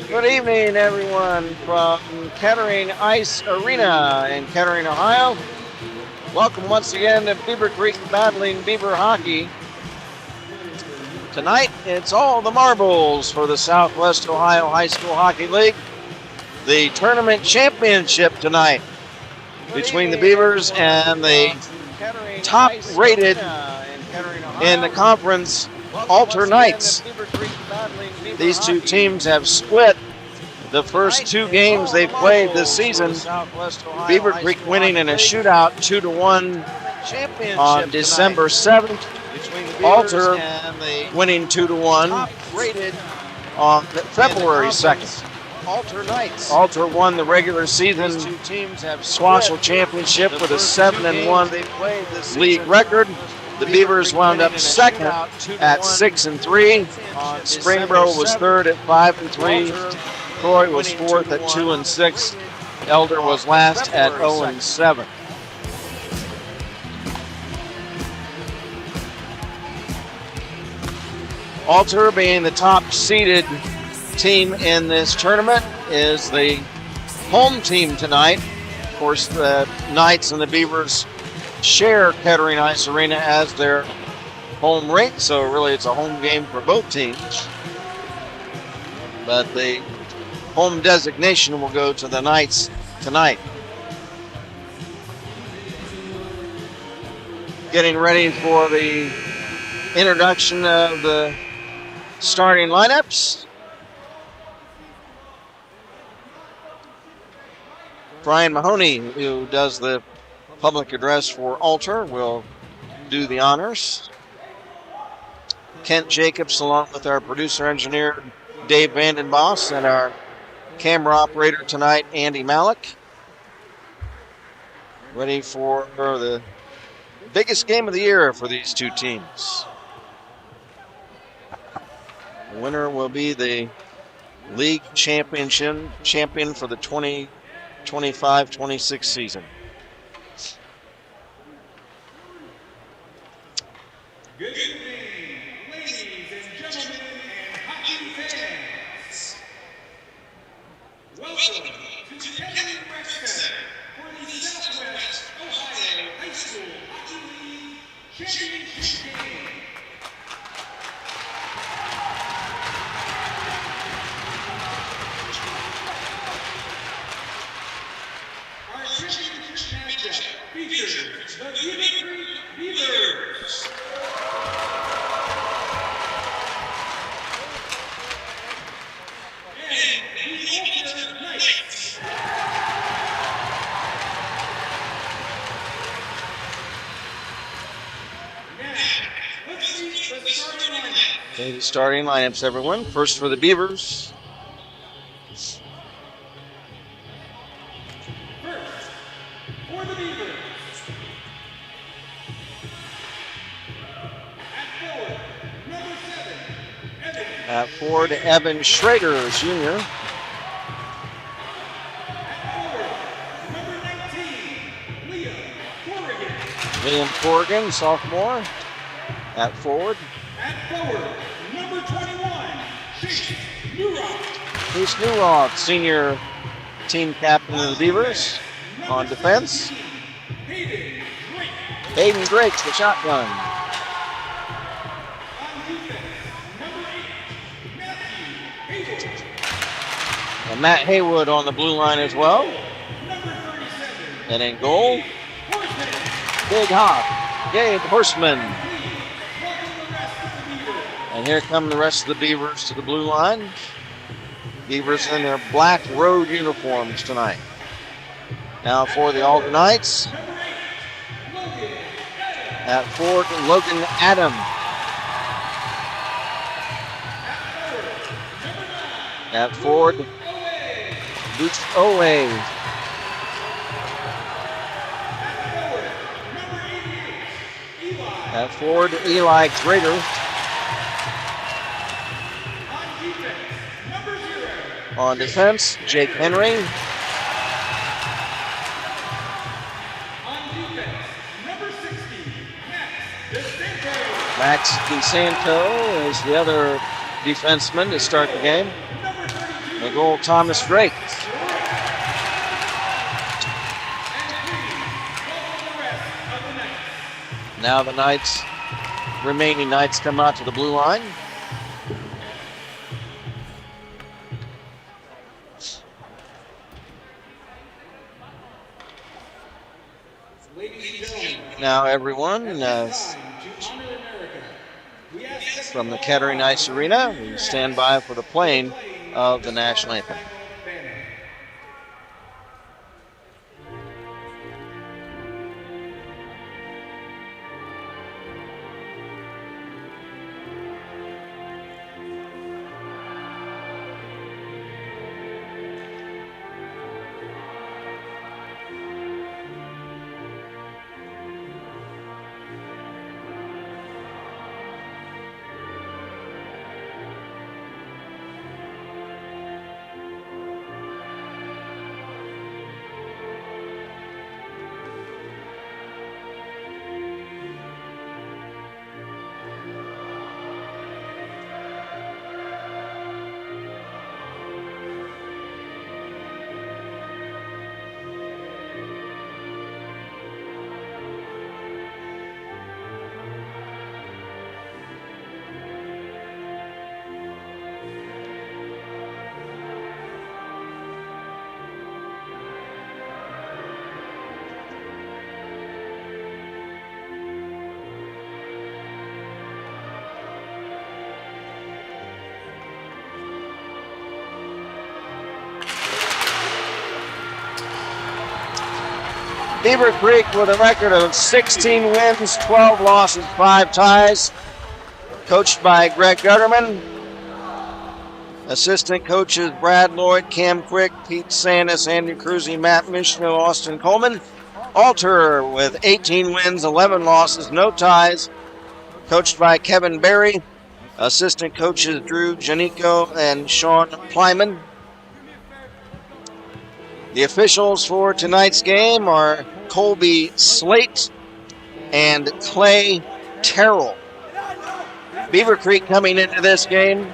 Good evening, everyone, from Kettering Ice Arena in Kettering, Ohio. Welcome once again to Beavercreek Battling Beaver Hockey. Tonight, it's all the marbles for the Southwest Ohio High School Hockey League. The tournament championship tonight between the Beavers and the top-rated in the conference Alter Knights. These two teams have split the first two games they've played this season. Beavercreek winning in a shootout 2-1 on December 7th. Alter winning 2-1 on February 2nd. Alter won the regular season SWOHSHL championship with a 7-1 league record. The Beavers wound up second at 6-3. Springboro was third at 5-3. Troy was fourth at 2-6. Elder was last at 0-7. Alter, being the top-seeded team in this tournament, is the home team tonight. Of course, the Knights and the Beavers share Kettering Ice Arena as their home rink, so really it's a home game for both teams. But the home designation will go to the Knights tonight. Getting ready for the introduction of the starting lineups. Brian Mahoney, who does the public address for Alter, will do the honors. Kent Jacobs, along with our producer engineer Dave Vandenboss, and our camera operator tonight, Andy Malik. Ready for the biggest game of the year for these two teams. The winner will be the league champion for the 2025-26 season. Good evening, ladies and gentlemen and hockey fans. Welcome to Kettering Rec Center for the Southwest Ohio High School Hockey League Championship Game. Our championship matchup features the Beavercreek Beavers and the Alter Knights. Now, let's meet the starting lineup. Okay, the starting lineups, everyone. First for the Beavers. First, for the Beavers, At forward, Evan Schrader, junior. Liam Corrigan, sophomore. At forward. Number 21, Chase Newrock. Chase Newrock, senior team captain of the Beavers. On defense, Hayden Drake, the shotgun. And Matt Haywood on the blue line as well. And in goal, Big Hop, Gabe Horseman. And here come the rest of the Beavers to the blue line. Beavers in their black road uniforms tonight. Now for the Alder Knights. At forward, Logan Adam. At forward, Boots Owe. At forward, Eli Trader. On defense, Jake Henry. Max DeSanto is the other defenseman to start the game. The goal, Thomas Drake. Now the remaining Knights come out to the blue line. Now everyone, from the Kettering Ice Arena, we stand by for the playing of the national anthem. Beavercreek with a record of 16 wins, 12 losses, 5 ties. Coached by Greg Gutterman. Assistant coaches Brad Lloyd, Cam Quick, Pete Sandus, Andy Cruzy, Matt Michno, Austin Coleman. Alter with 18 wins, 11 losses, no ties. Coached by Kevin Berry. Assistant coaches Drew Janico and Sean Plyman. The officials for tonight's game are Colby Slate and Clay Terrell. Beavercreek coming into this game,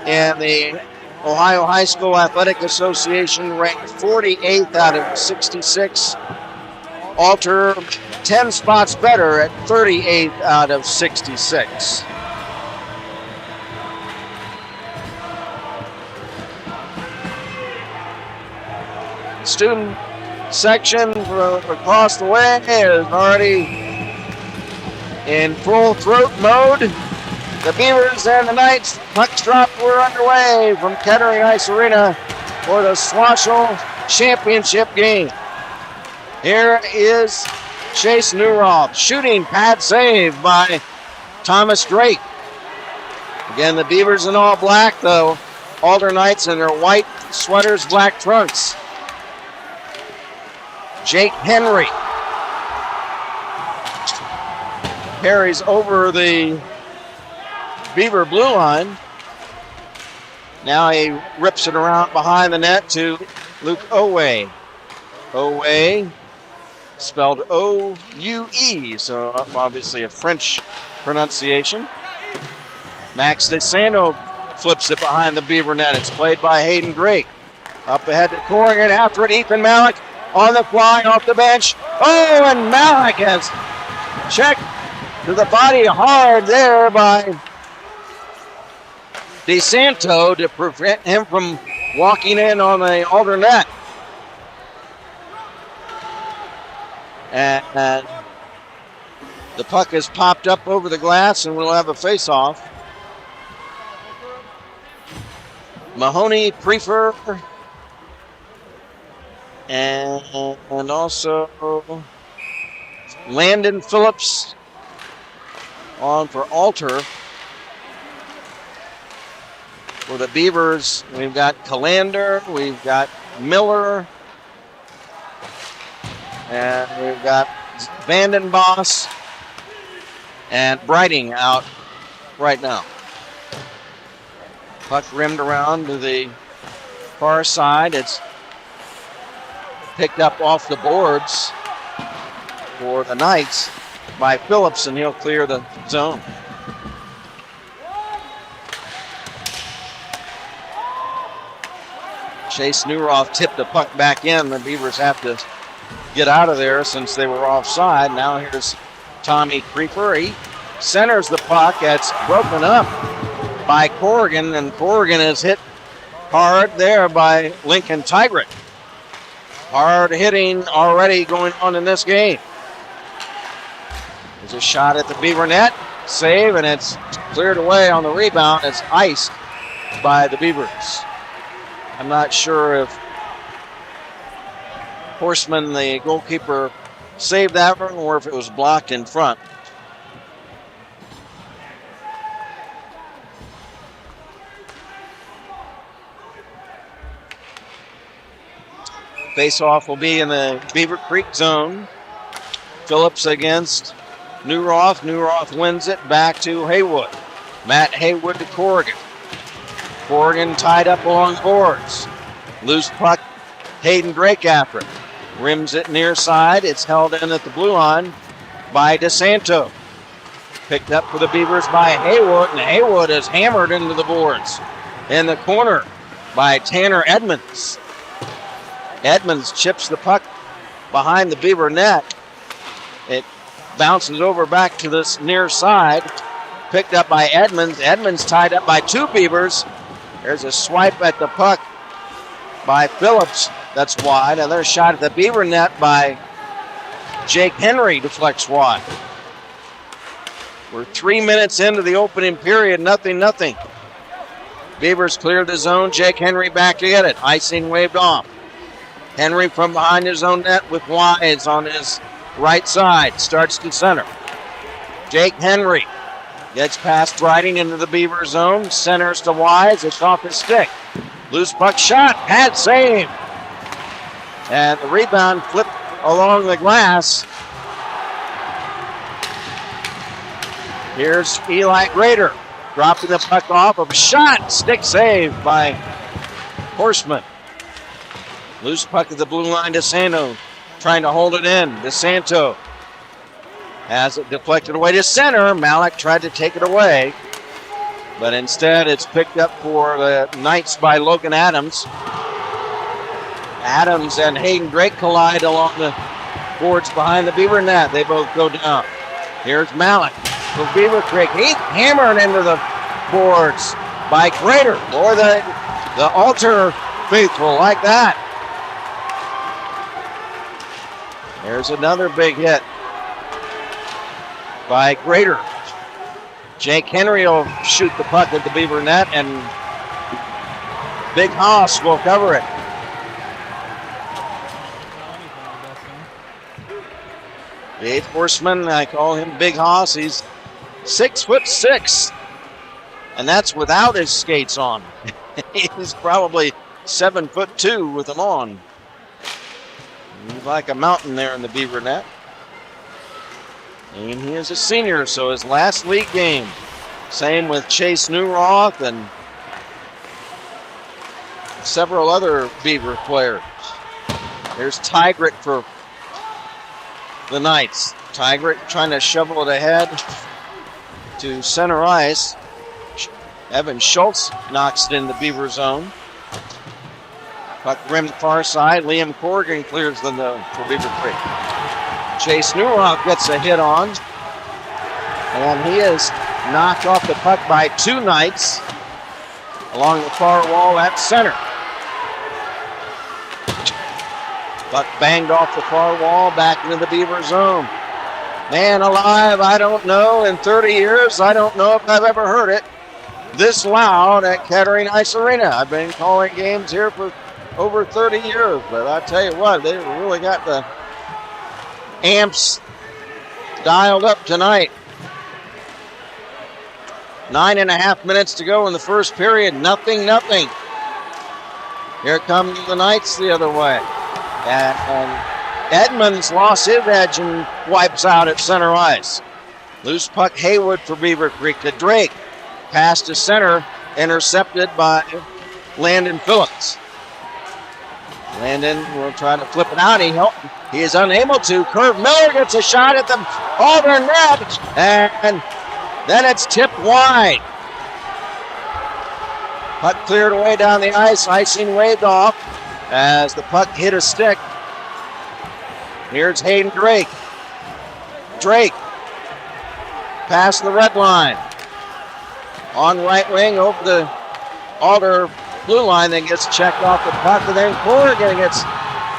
and the Ohio High School Athletic Association ranked 48th out of 66. Alter 10 spots better at 38th out of 66. Student section from across the way is already in full throat mode. The Beavers and the Knights, pucks dropped, were underway from Kettering Ice Arena for the SWOHSHL championship game. Here is Chase Newroth, shooting pad save by Thomas Drake. Again, the Beavers in all black, though. Alder Knights in their white sweaters, black trunks. Jake Henry carries over the Beaver blue line. Now he rips it around behind the net to Luke Owe. Owe, spelled O-U-E, so obviously a French pronunciation. Max DeSanto flips it behind the Beaver net. It's played by Hayden Drake. Up ahead to Corrigan, after it, Ethan Malik on the fly off the bench. Oh, and Malik has checked to the body hard there by DeSanto to prevent him from walking in on the alternate. And the puck has popped up over the glass, and we'll have a face-off. Mahoney, Prefer, and also Landon Phillips on for Alter. For the Beavers, we've got Calander, we've got Miller, and we've got Vandenbos and Brighting out right now. Puck rimmed around to the far side. It's picked up off the boards for the Knights by Phillips, and he'll clear the zone. Chase Newroth tipped the puck back in. The Beavers have to get out of there since they were offside. Now here's Tommy Creeper. He centers the puck. It's broken up by Corrigan, and Corrigan is hit hard there by Lincoln Tigert. Hard hitting already going on in this game. There's a shot at the Beaver net. Save, and it's cleared away on the rebound. It's iced by the Beavers. I'm not sure if Horseman, the goalkeeper, saved that one or if it was blocked in front. Face-off will be in the Beavercreek zone. Phillips against Newroth. Newroth wins it back to Haywood. Matt Haywood to Corrigan. Corrigan tied up along boards. Loose puck, Hayden Drake after it. Rims it near side. It's held in at the blue line by DeSanto. Picked up for the Beavers by Haywood, and Haywood is hammered into the boards. In the corner by Tanner Edmonds. Edmonds chips the puck behind the Beaver net. It bounces over back to this near side. Picked up by Edmonds. Edmonds tied up by two Beavers. There's a swipe at the puck by Phillips. That's wide. Another shot at the Beaver net by Jake Henry, deflects wide. We're 3 minutes into the opening period, 0-0. Beavers cleared the zone. Jake Henry back to get it. Icing waved off. Henry from behind his own net with Wise on his right side. Starts to center. Jake Henry gets past Brighting into the Beaver zone. Centers to Wise. It's off his stick. Loose puck shot. Pad save. And the rebound flipped along the glass. Here's Eli Grader dropping the puck off of a shot. Stick save by Horseman. Loose puck at the blue line. DeSanto trying to hold it in. DeSanto has it deflected away to center. Malik tried to take it away, but instead it's picked up for the Knights by Logan Adams. Adams and Hayden Drake collide along the boards behind the Beaver net. They both go down. Here's Malik for Beavercreek. He's hammered into the boards by Grader. Or the Alter faithful like that. There's another big hit by Grader. Jake Henry will shoot the puck at the Beaver net, and Big Haas will cover it. Dave Horseman, I call him Big Haas. He's 6'6", and that's without his skates on. He's probably 7'2" with them on. He's like a mountain there in the Beaver net. And he is a senior, so his last league game. Same with Chase Newroth and several other Beaver players. There's Tigert for the Knights. Tigert trying to shovel it ahead to center ice. Evan Schultz knocks it in the Beaver zone. Puck rimmed far side. Liam Corrigan clears the zone for Beavercreek. Chase Newhoff gets a hit on. And he is knocked off the puck by two Knights along the far wall at center. Puck banged off the far wall back into the Beaver zone. Man alive, I don't know. In 30 years, I don't know if I've ever heard it this loud at Kettering Ice Arena. I've been calling games here for over 30 years, but I tell you what, they really got the amps dialed up tonight. 9.5 minutes to go in the first period. Nothing. Here come the Knights the other way. And Edmonds lost his edge and wipes out at center ice. Loose puck Haywood for Beavercreek to Drake. Pass to center, intercepted by Landon Phillips. Landon will try to flip it out. He is unable to. Curve Miller gets a shot at the Auburn net, and then it's tipped wide. Puck cleared away down the ice. Icing waved off as the puck hit a stick. Here's Hayden Drake. Drake past the red line. On right wing over the Alder blue line, then gets checked off the puck, and then Corrigan gets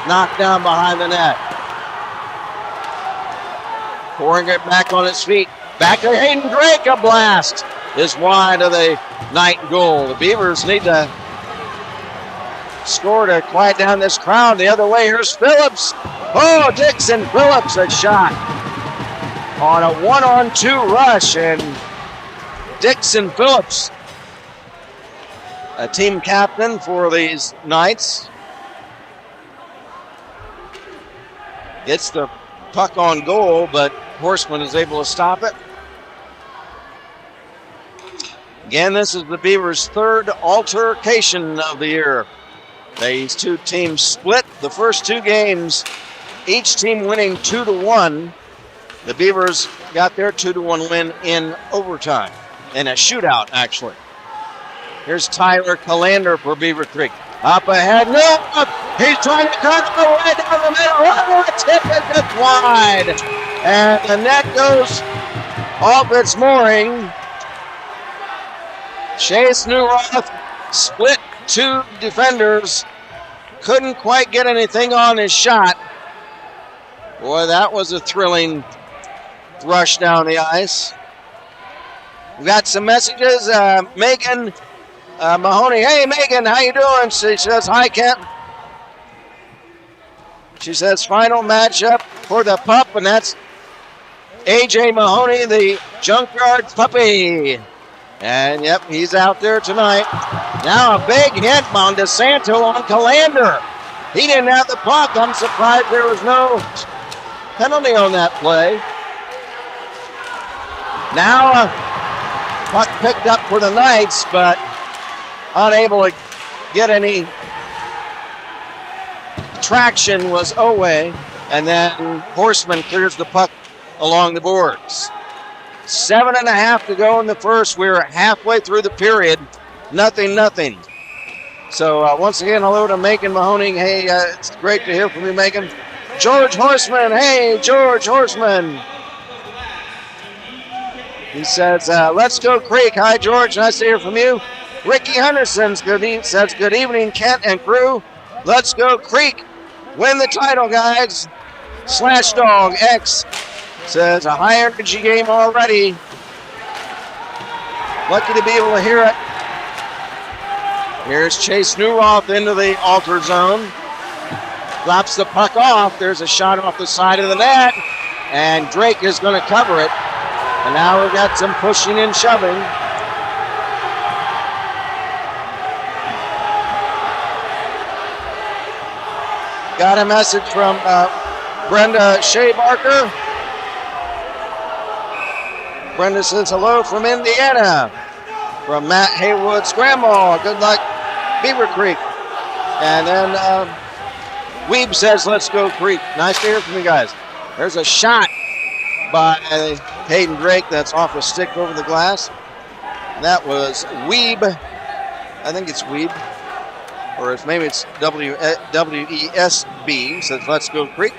knocked down behind the net. Corrigan back on his feet. Back to Hayden Drake. A blast is wide of the Knight goal. The Beavers need to score to quiet down this crowd. The other way, here's Phillips. Oh, Dixon Phillips, a shot on a 1-on-2 rush, and Dixon Phillips, a team captain for these Knights, gets the puck on goal, but Horseman is able to stop it. Again, this is the Beavers' third altercation of the year. These two teams split the first two games, each team winning 2-1. The Beavers got their 2-1 win in overtime, in a shootout, actually. Here's Tyler Calander for Beavercreek. Up ahead, no! He's trying to cut the way down the middle. Oh, a tip is just wide. And the net goes off its mooring. Chase Newroth split two defenders. Couldn't quite get anything on his shot. Boy, that was a thrilling rush down the ice. We got some messages. Megan Mahoney. Hey, Megan, how you doing? She says, hi, Kent. She says, final matchup for the pup, and that's A.J. Mahoney, the junkyard puppy. And, yep, he's out there tonight. Now a big hit on DeSanto on Calander. He didn't have the puck. I'm surprised there was no penalty on that play. Now puck picked up for the Knights, but unable to get any traction was Owe, and then Horseman clears the puck along the boards. 7.5 to go in the first. We're halfway through the period. Nothing. So once again, hello to Megan Mahoney. Hey, it's great to hear from you, Megan. George Horseman. Hey, George Horseman. He says, let's go Creek. Hi, George. Nice to hear from you. Ricky Henderson says, good evening, Kent and crew. Let's go Creek. Win the title, guys. Slash Dog X says, a high energy game already. Lucky to be able to hear it. Here's Chase Newroth into the altar zone. Drops the puck off. There's a shot off the side of the net. And Drake is going to cover it. And now we've got some pushing and shoving. Got a message from Brenda Shea Barker. Brenda says, hello from Indiana. From Matt Haywood's grandma. Good luck, Beavercreek. And then Weeb says, let's go Creek. Nice to hear from you guys. There's a shot by Hayden Drake that's off a stick over the glass. That was Weeb. I think it's Weeb. Or maybe it's WESB. Says, let's go Creek.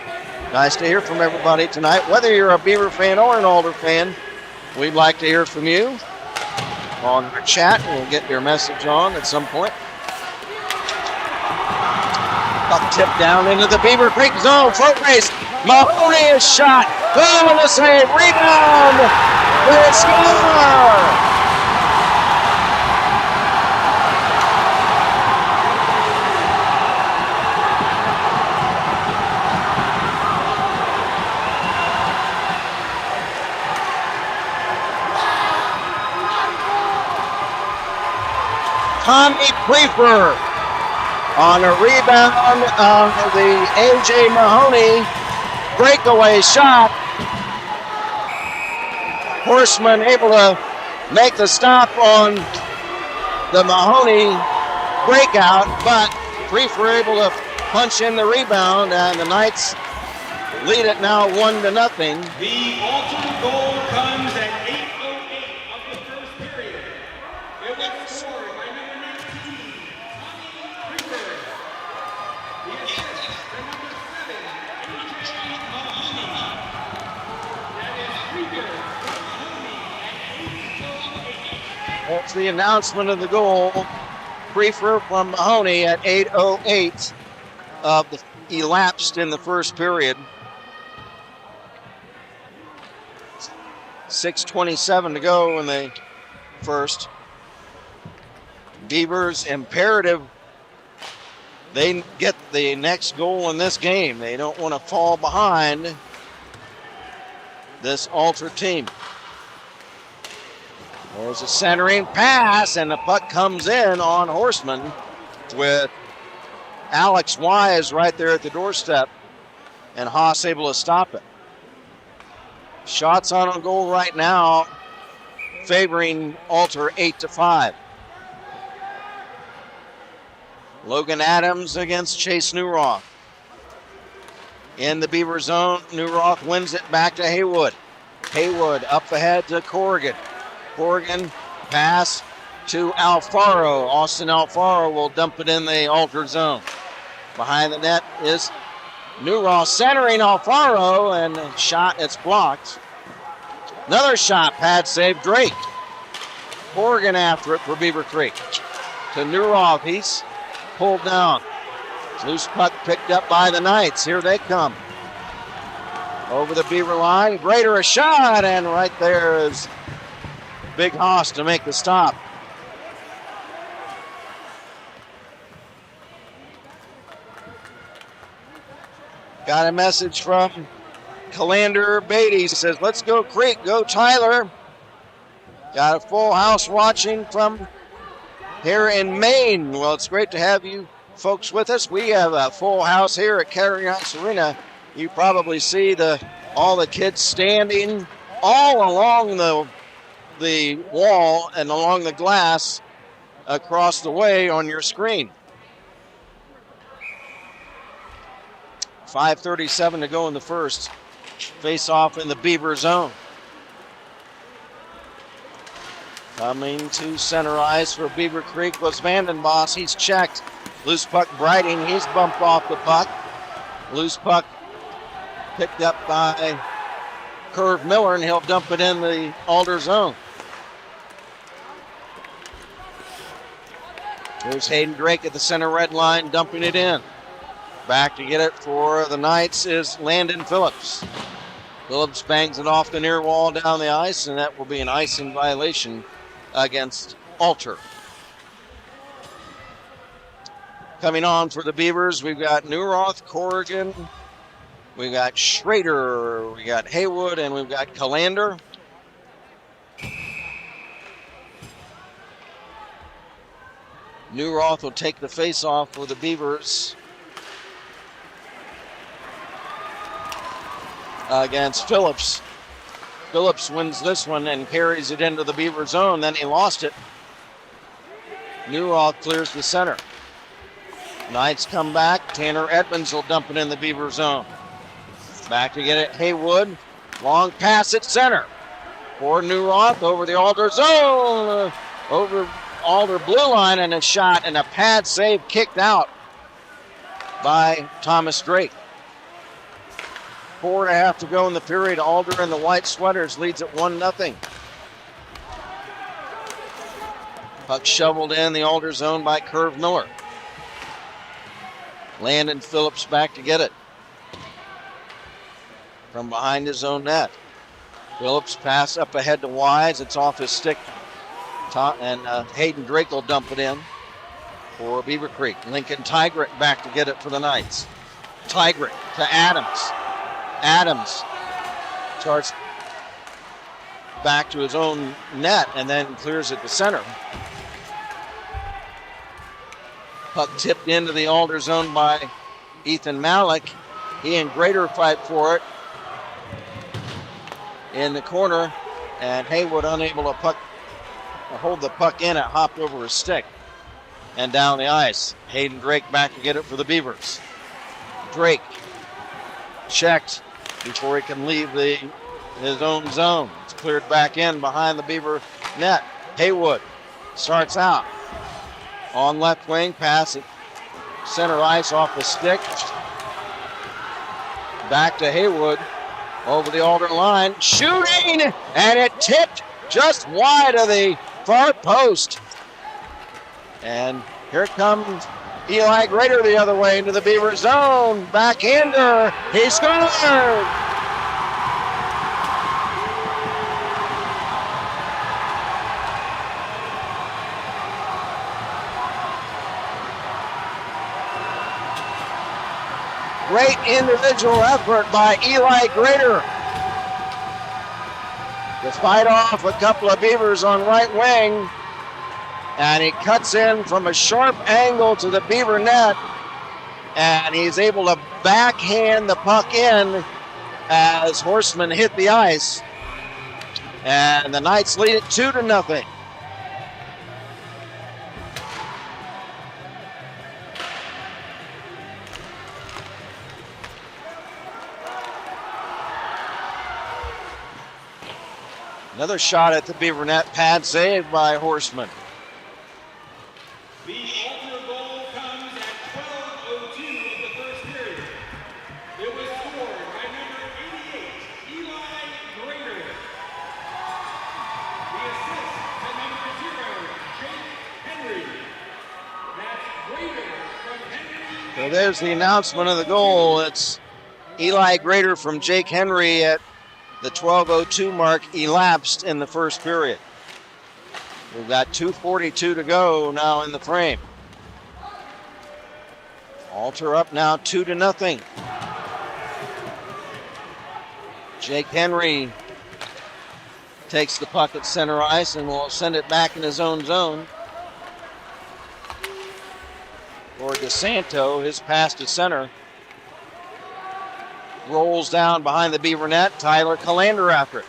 Nice to hear from everybody tonight. Whether you're a Beaver fan or an Alder fan, we'd like to hear from you on our chat. We'll get your message on at some point. Up tip down into the Beavercreek zone. Float race. Mahoney is shot. Boom in the save. Rebound. Good score. Tommy Prefer on a rebound of the A.J. Mahoney breakaway shot. Horseman able to make the stop on the Mahoney breakout, but Prefer able to punch in the rebound, and the Knights lead it now 1-0. The alternate goal comes at 8:08 of the first period. It was scored by number 19, Tommy Prefer. The assist for number 7, A.J. Mahoney. That is Prefer from Mahoney at 8:08. That's the announcement of the goal. Prefer from Mahoney at 8:08 of the elapsed in the first period. 6:27 to go in the first. Beavers imperative they get the next goal in this game. They don't want to fall behind this Alter team. There's a centering pass, and the puck comes in on Horseman with Alex Wise right there at the doorstep, and Haas able to stop it. Shots on goal right now, favoring Alter 8-5. Logan Adams against Chase Newroth. In the Beaver zone, Newroth wins it back to Haywood. Haywood up ahead to Corrigan. Corrigan pass to Alfaro. Austin Alfaro will dump it in the Alter zone. Behind the net is Newroth centering Alfaro, and a shot, it's blocked. Another shot, pad save, Drake. Corrigan after it for Beavercreek. To Newroth, he's pulled down. Loose puck picked up by the Knights. Here they come. Over the Beaver line, Grader a shot, and right there is Big Haas to make the stop. Got a message from Calander Beatty. Says, let's go Creek, go Tyler. Got a full house watching from here in Maine. Well, it's great to have you folks with us. We have a full house here at Carriacks Arena. You probably see all the kids standing all along the wall and along the glass across the way on your screen. 5:37 to go in the first. Face off in the Beaver zone. Coming to center ice for Beavercreek was Vandenboss. He's checked. Loose puck Brighting. He's bumped off the puck. Loose puck picked up by Curve Miller, and he'll dump it in the Alder zone. Here's Hayden Drake at the center red line, dumping it in. Back to get it for the Knights is Landon Phillips. Phillips bangs it off the near wall down the ice, and that will be an icing violation against Alter. Coming on for the Beavers, we've got Newroth, Corrigan, we've got Schrader, we got Haywood, and we've got Calander. Newroth will take the face-off for the Beavers against Phillips. Phillips wins this one and carries it into the Beaver zone. Then he lost it. Newroth clears the center. Knights come back. Tanner Edmonds will dump it in the Beaver zone. Back to get it, Haywood. Long pass at center. For Newroth over the Alder zone. Over Alder blue line, and a shot and a pad save kicked out by Thomas Drake. 4.5 to go in the period. Alder and the white sweaters leads at 1-0. Puck shoveled in the Alder zone by Curve Miller. Landon Phillips back to get it from behind his own net. Phillips pass up ahead to Wise. It's off his stick. And Hayden Drake will dump it in for Beavercreek. Lincoln Tigrick back to get it for the Knights. Tigrick to Adams. Adams starts back to his own net and then clears it to center. Puck tipped into the Alder zone by Ethan Malik. He and Grader fight for it in the corner, and Haywood unable to hold the puck in. It hopped over his stick and down the ice. Hayden Drake back to get it for the Beavers. Drake checked before he can leave his own zone. It's cleared back in behind the Beaver net. Haywood starts out on left wing, pass it center ice off the stick. Back to Haywood over the Alder line, shooting, and it tipped just wide of the far post. And here comes Eli Grader the other way into the Beaver zone. Backhander, he scored! Great individual effort by Eli Grader to fight off a couple of Beavers on right wing. And he cuts in from a sharp angle to the Beaver net. And he's able to backhand the puck in as Horseman hit the ice. And the Knights lead it 2-0. Another shot at the Beaver net, pad saved by Horseman. The Alder goal comes at 12:02 of the first period. It was scored by number 88, Eli Grader. The assist to number 0, Jake Henry. That's Grader from Henry. So there's the announcement of the goal. It's Eli Grader from Jake Henry at the 12:02 mark elapsed in the first period. We've got 2:42 to go now in the frame. Alter up now 2-0. Jake Henry takes the puck at center ice and will send it back in his own zone. For DeSanto, his pass to center. Rolls down behind the Beaver net. Tyler Calander after it.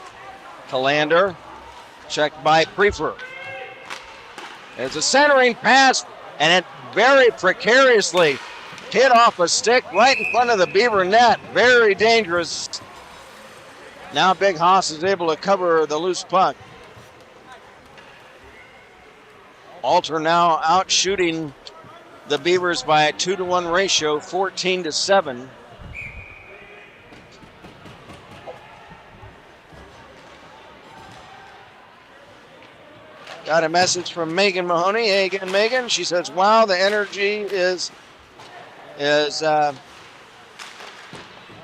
Calander checked by Prefer. It's a centering pass, and it very precariously hit off a stick right in front of the Beaver net. Very dangerous. Now Big Haas is able to cover the loose puck. Alter now out shooting the Beavers by a 2-to-1 ratio, 14-7. Got a message from Megan Mahoney. Hey again, Megan. She says, wow, the energy is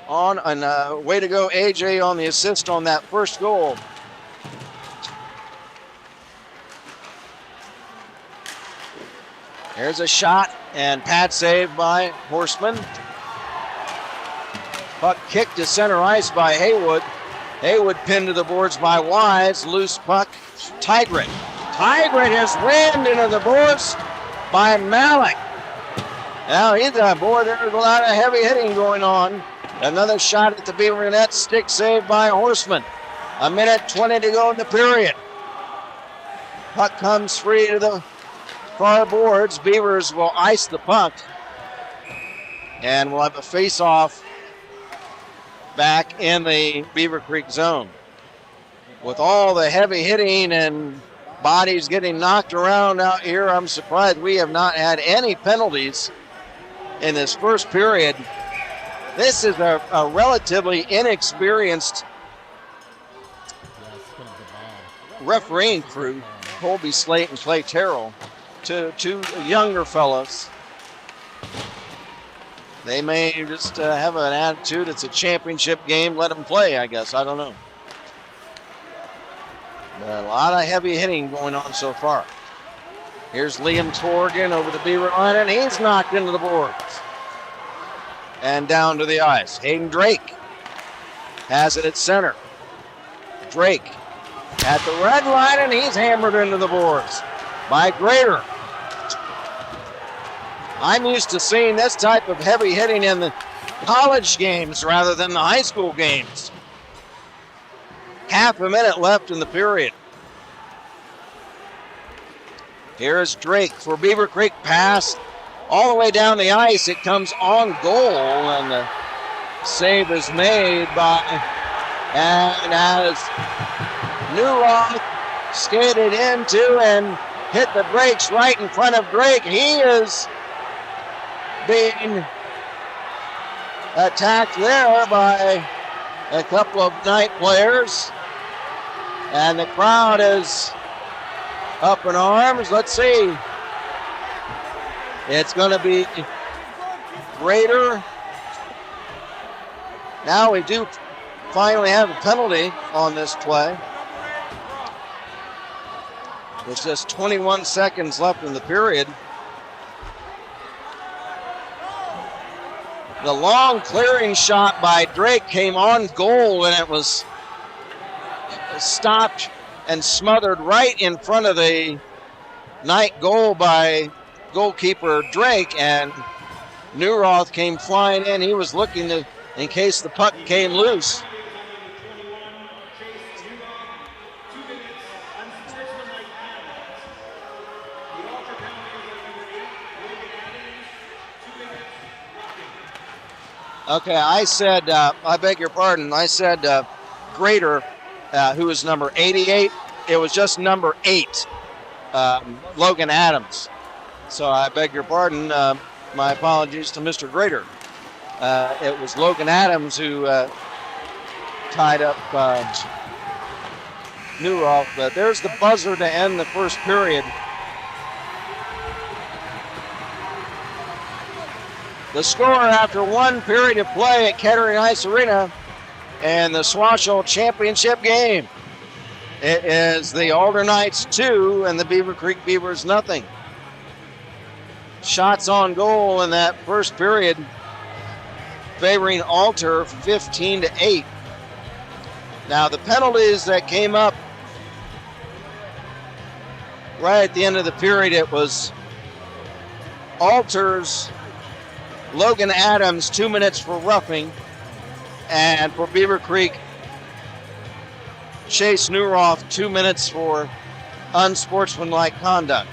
on. And way to go, AJ, on the assist on that first goal. There's a shot and pad save by Horseman. Puck kicked to center ice by Haywood. Haywood pinned to the boards by Wise. Loose puck, Tigrick. Tigrick is rammed into the boards by Malik. Now he's a boy. There's a lot of heavy hitting going on. Another shot at the Beaver net, stick saved by Horseman. 1:20 to go in the period. Puck comes free to the far boards. Beavers will ice the puck And we'll have a face-off back in the Beavercreek zone. With all the heavy hitting and bodies getting knocked around out here, I'm surprised we have not had any penalties in this first period. This is a relatively inexperienced refereeing crew, Colby Slate and Clay Terrell, two younger fellows. They may just have an attitude, it's a championship game, let them play, I guess. I don't know. But a lot of heavy hitting going on so far. Here's Liam Torgan over the Beaver line, and he's knocked into the boards. And down to the ice. Hayden Drake has it at center. Drake at the red line, and he's hammered into the boards by Grader. I'm used to seeing this type of heavy hitting in the college games rather than the high school games. Half a minute left in the period. Here's Drake for Beavercreek. Pass all the way down the ice. It comes on goal, and the save is made by, and as Newroth skated into and hit the brakes right in front of Drake. He is being attacked there by a couple of Knight players. And the crowd is up in arms. Let's see. It's going to be Grader. Now we do finally have a penalty on this play. There's just 21 seconds left in the period. The long clearing shot by Drake came on goal, and it was stopped and smothered right in front of the Knight goal by goalkeeper Drake, and Newroth came flying in. He was looking to, in case the puck came loose. Okay, I said, I beg your pardon, I said Grader, who is number 88. It was just number 8, Logan Adams. So I beg your pardon, my apologies to Mr. Grader. It was Logan Adams who tied up Newroth, but there's the buzzer to end the first period. The score after one period of play at Kettering Ice Arena and the SWOHSHL championship game. It is the Alder Knights 2 and the Beavercreek Beavers nothing. Shots on goal in that first period favoring Alter 15-8. Now the penalties that came up right at the end of the period, it was Alter's Logan Adams 2 minutes for roughing, and for Beavercreek, Chase Newroth 2 minutes for unsportsmanlike conduct.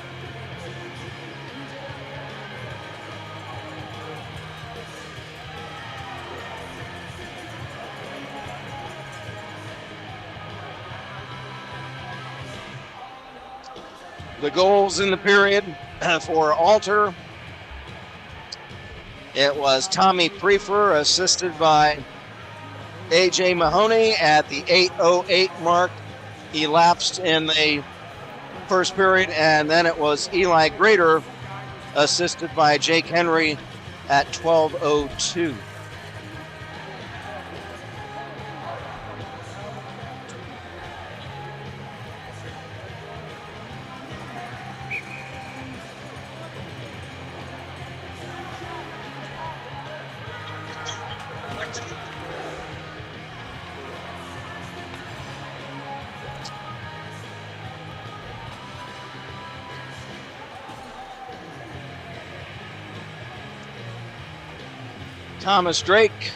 The goals in the period for Alter, it was Tommy Prefer, assisted by A.J. Mahoney at the 8:08 mark. Elapsed in the first period, and then it was Eli Grader, assisted by Jake Henry at 12:02. Thomas Drake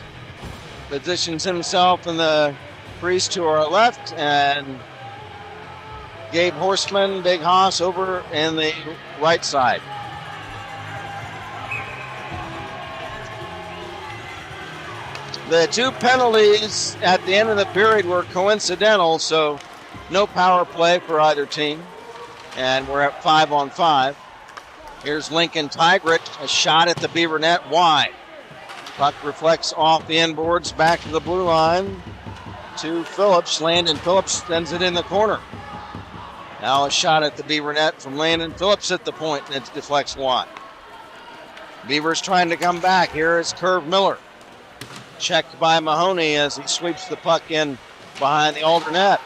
positions himself in the crease to our left, and Gabe Horstman, Big Hoss, over in the right side. The two penalties at the end of the period were coincidental, so no power play for either team. And we're at 5-on-5. Here's Lincoln Tigert, a shot at the Beaver net wide. Puck reflects off the inboards back to the blue line to Phillips. Landon Phillips sends it in the corner. Now a shot at the Beaver net from Landon Phillips at the point, and it deflects wide. Beavers trying to come back. Here is Curve Miller. Checked by Mahoney as he sweeps the puck in behind the Alder net.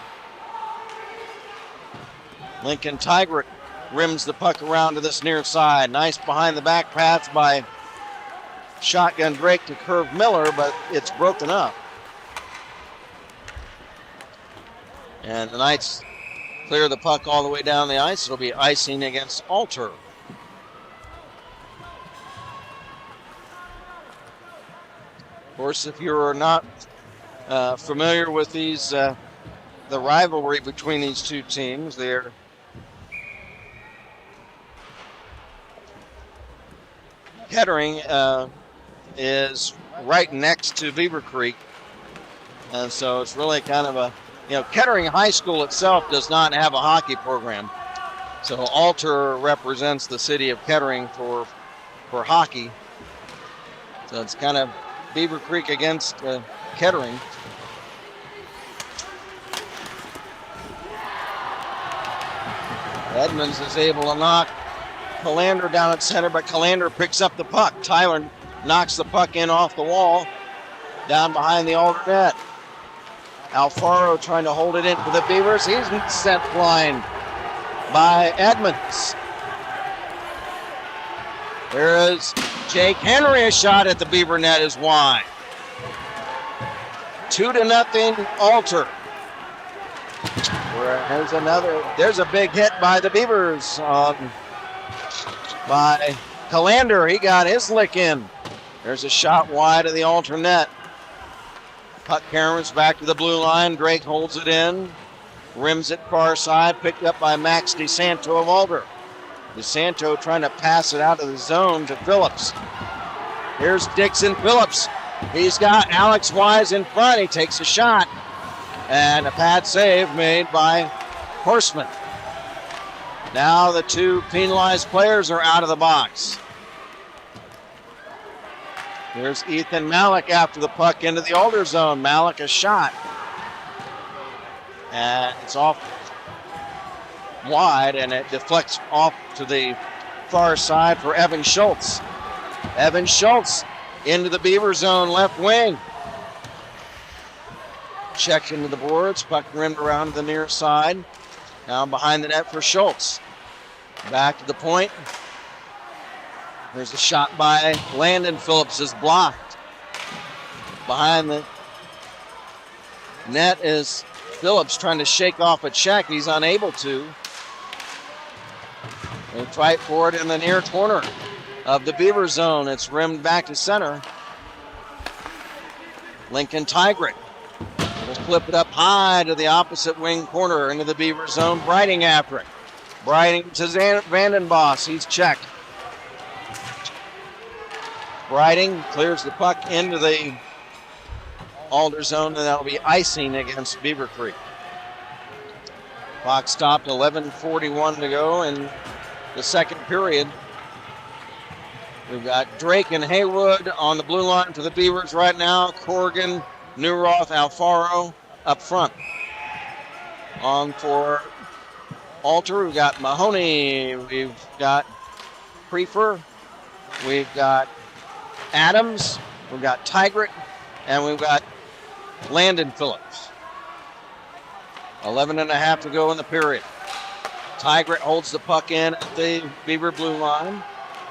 Lincoln Tigert rims the puck around to this near side. Nice behind the back pass by shotgun Drake to Curve Miller, but it's broken up. And the Knights clear the puck all the way down the ice. It'll be icing against Alter. Of course, if you're not familiar with these, the rivalry between these two teams, they're Kettering is right next to Beavercreek, and so it's really kind of a, Kettering High School itself does not have a hockey program, so Alter represents the city of Kettering for hockey. So it's kind of Beavercreek against Kettering. Edmonds is able to knock Callander down at center, but Callander picks up the puck. Tyler knocks the puck in off the wall, down behind the Alder net. Alfaro trying to hold it in for the Beavers. He's sent blind by Edmonds. There is Jake Henry. A shot at the Beaver net is wide. 2-0 Alter. There's a big hit by the Beavers by Callander. He got his lick in. There's a shot wide of the Alter net. Puck carries back to the blue line. Drake holds it in. Rims it far side. Picked up by Max DeSanto of Alder. DeSanto trying to pass it out of the zone to Phillips. Here's Dixon Phillips. He's got Alex Wise in front. He takes a shot. And a pad save made by Horseman. Now the two penalized players are out of the box. Here's Ethan Malik after the puck into the Alder zone. Malik a shot. And it's off wide, and it deflects off to the far side for Evan Schultz. Evan Schultz into the Beaver zone, left wing. Checked into the boards, puck rimmed around to the near side. Now behind the net for Schultz. Back to the point. There's a shot by Landon Phillips, is blocked. Behind the net is Phillips trying to shake off a check. He's unable to. They fight for it in the near corner of the Beaver zone. It's rimmed back to center. Lincoln Tigert will flip it up high to the opposite wing corner into the Beaver zone. Brighting after it. Brighting to Vandenboss. He's checked. Brighting clears the puck into the Alder zone, and that'll be icing against Beavercreek. Clock stopped, 11:41 to go in the second period. We've got Drake and Haywood on the blue line for the Beavers right now. Corrigan, Newroth, Alfaro up front. On for Alter, we've got Mahoney, we've got Prefer, we've got Adams, we've got Tigert, and we've got Landon Phillips. 11.5 to go in the period. Tigert holds the puck in at the Beaver blue line,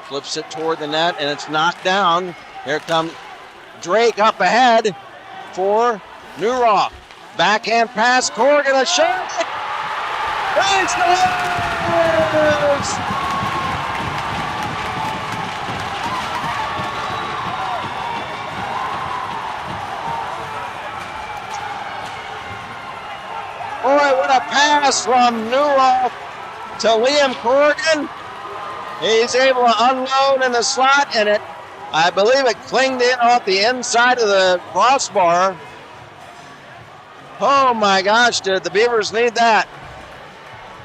flips it toward the net, and it's knocked down. Here comes Drake up ahead for Newroth. Backhand pass, Corrigan, a shot. Thanks to Beavers. Boy, what a pass from Newroth to Liam Corrigan. He's able to unload in the slot, and it I believe it clinged in off the inside of the crossbar. Oh my gosh, did the Beavers need that?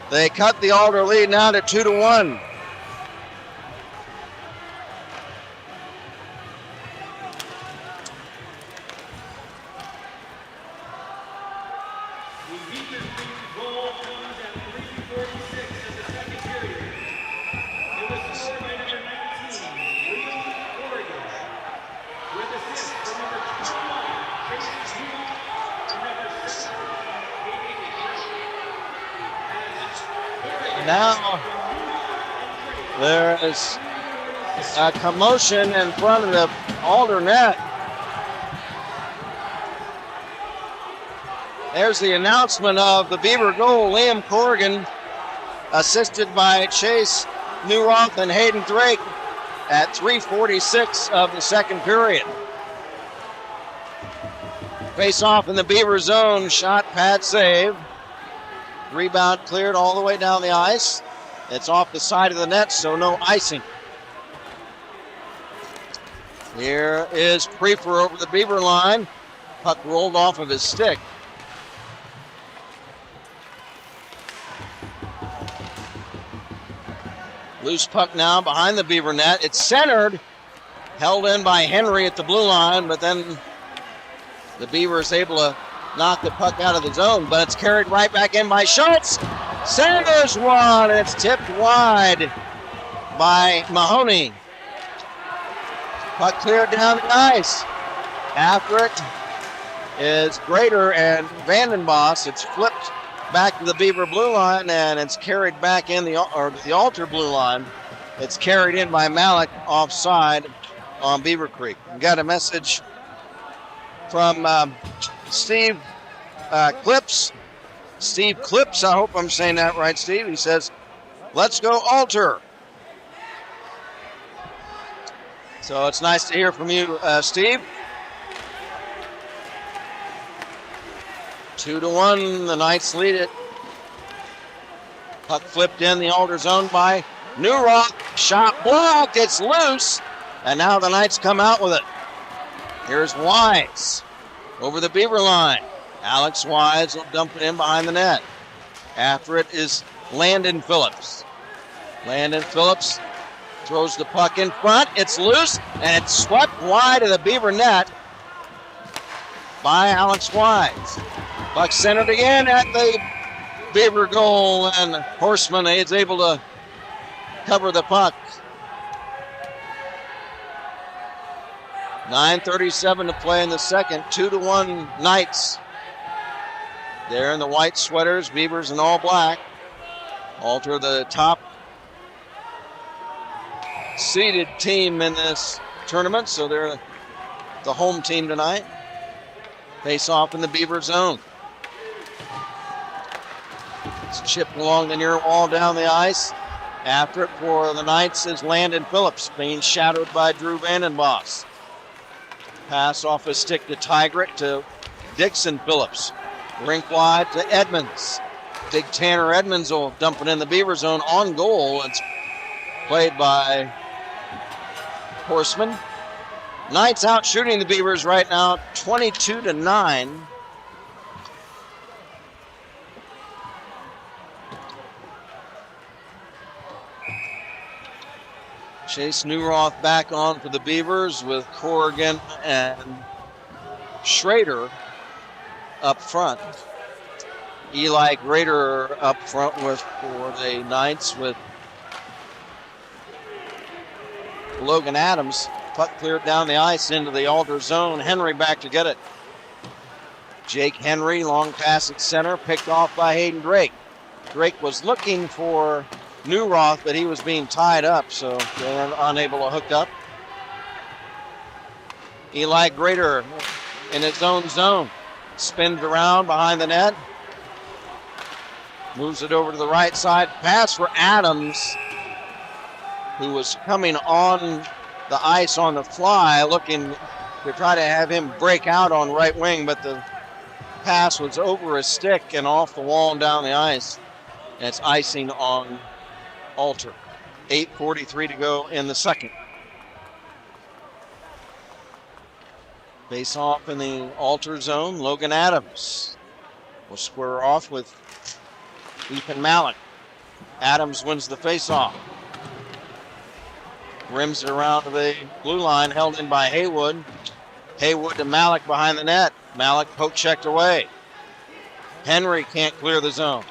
They cut the Alder lead now to 2-1. The Beavercreek goal comes at 3:46 of the second period. It was scored by number 19, Leon Oregon, with assists from number 21, Chase Huma, and number 17, Hayden Drake. Now there is a commotion in front of the Alder net. There's the announcement of the Beaver goal. Liam Corrigan, assisted by Chase Newroth and Hayden Drake at 3:46 of the second period. Face off in the Beaver zone, shot, pad, save. Rebound cleared all the way down the ice. It's off the side of the net, so no icing. Here is Prefer over the Beaver line. Puck rolled off of his stick. Loose puck now behind the Beaver net. It's centered, held in by Henry at the blue line, but then the Beaver is able to knock the puck out of the zone, but it's carried right back in by Schultz. Sanders one, and it's tipped wide by Mahoney. Puck cleared down the ice. After it is Grader and Vandenbos. It's flipped back to the Beaver blue line, and it's carried back in the Alter blue line. It's carried in by Malik offside on Beavercreek. We got a message from Steve Clips. Steve Clips, I hope I'm saying that right, Steve. He says, let's go Alter. So it's nice to hear from you, Steve. 2-1, the Knights lead it. Puck flipped in the Alder zone by Newrock. Shot blocked, it's loose. And now the Knights come out with it. Here's Wise over the Beaver line. Alex Wise will dump it in behind the net. After it is Landon Phillips. Landon Phillips throws the puck in front. It's loose, and it's swept wide of the Beaver net by Alex Wise. Puck centered again at the Beaver goal, and Horseman is able to cover the puck. 9:37 to play in the second. 2-1 Knights. They're in the white sweaters, Beavers in all black. Alter the top seeded team in this tournament, so they're the home team tonight. Face off in the Beaver zone. It's chipped along the near wall down the ice. After it for the Knights is Landon Phillips, being shadowed by Drew Vandenbos. Pass off his stick to Tigert to Dixon Phillips. Rink wide to Edmonds. Big Tanner Edmonds will dump it in the Beaver zone on goal. It's played by Horseman. Knights out shooting the Beavers right now, 22-9. Chase Newroth back on for the Beavers with Corrigan and Schrader up front. Eli Grader up front for the Knights with Logan Adams. Puck cleared down the ice into the Alder zone. Henry back to get it. Jake Henry, long pass at center, picked off by Hayden Drake. Drake was looking for Newroth, but he was being tied up, so they were unable to hook up. Eli Grader in his own zone. Spins around behind the net. Moves it over to the right side. Pass for Adams, who was coming on the ice on the fly, looking to try to have him break out on right wing, but the pass was over his stick and off the wall and down the ice. And it's icing on Alter. 8:43 to go in the second. Face off in the altar zone. Logan Adams will square off with Ethan Malik. Adams wins the face off. Rims it around to the blue line, held in by Haywood. Haywood to Malik behind the net. Malik poke checked away. Henry can't clear the zone,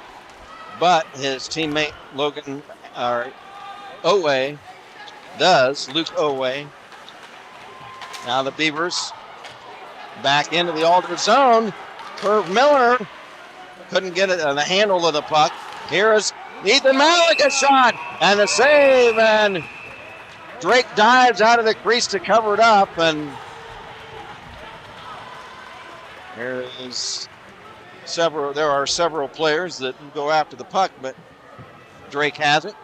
but his teammate Logan Owe does. Luke Owe. Now the Beavers back into the altar zone. Herb Miller couldn't get it on the handle of the puck. Here is Ethan Malik, a shot and a save, and Drake dives out of the crease to cover it up, and there are several players that go after the puck, but Drake has it.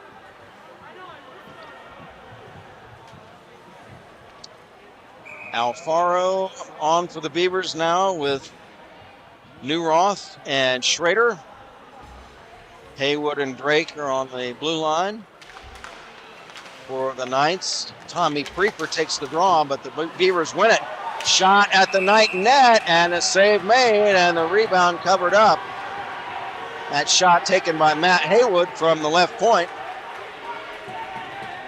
Alfaro on for the Beavers now with Newroth and Schrader. Haywood and Drake are on the blue line. For the Knights, Tommy Preeper takes the draw, but the Beavers win it. Shot at the Knight net, and a save made, and the rebound covered up. That shot taken by Matt Haywood from the left point,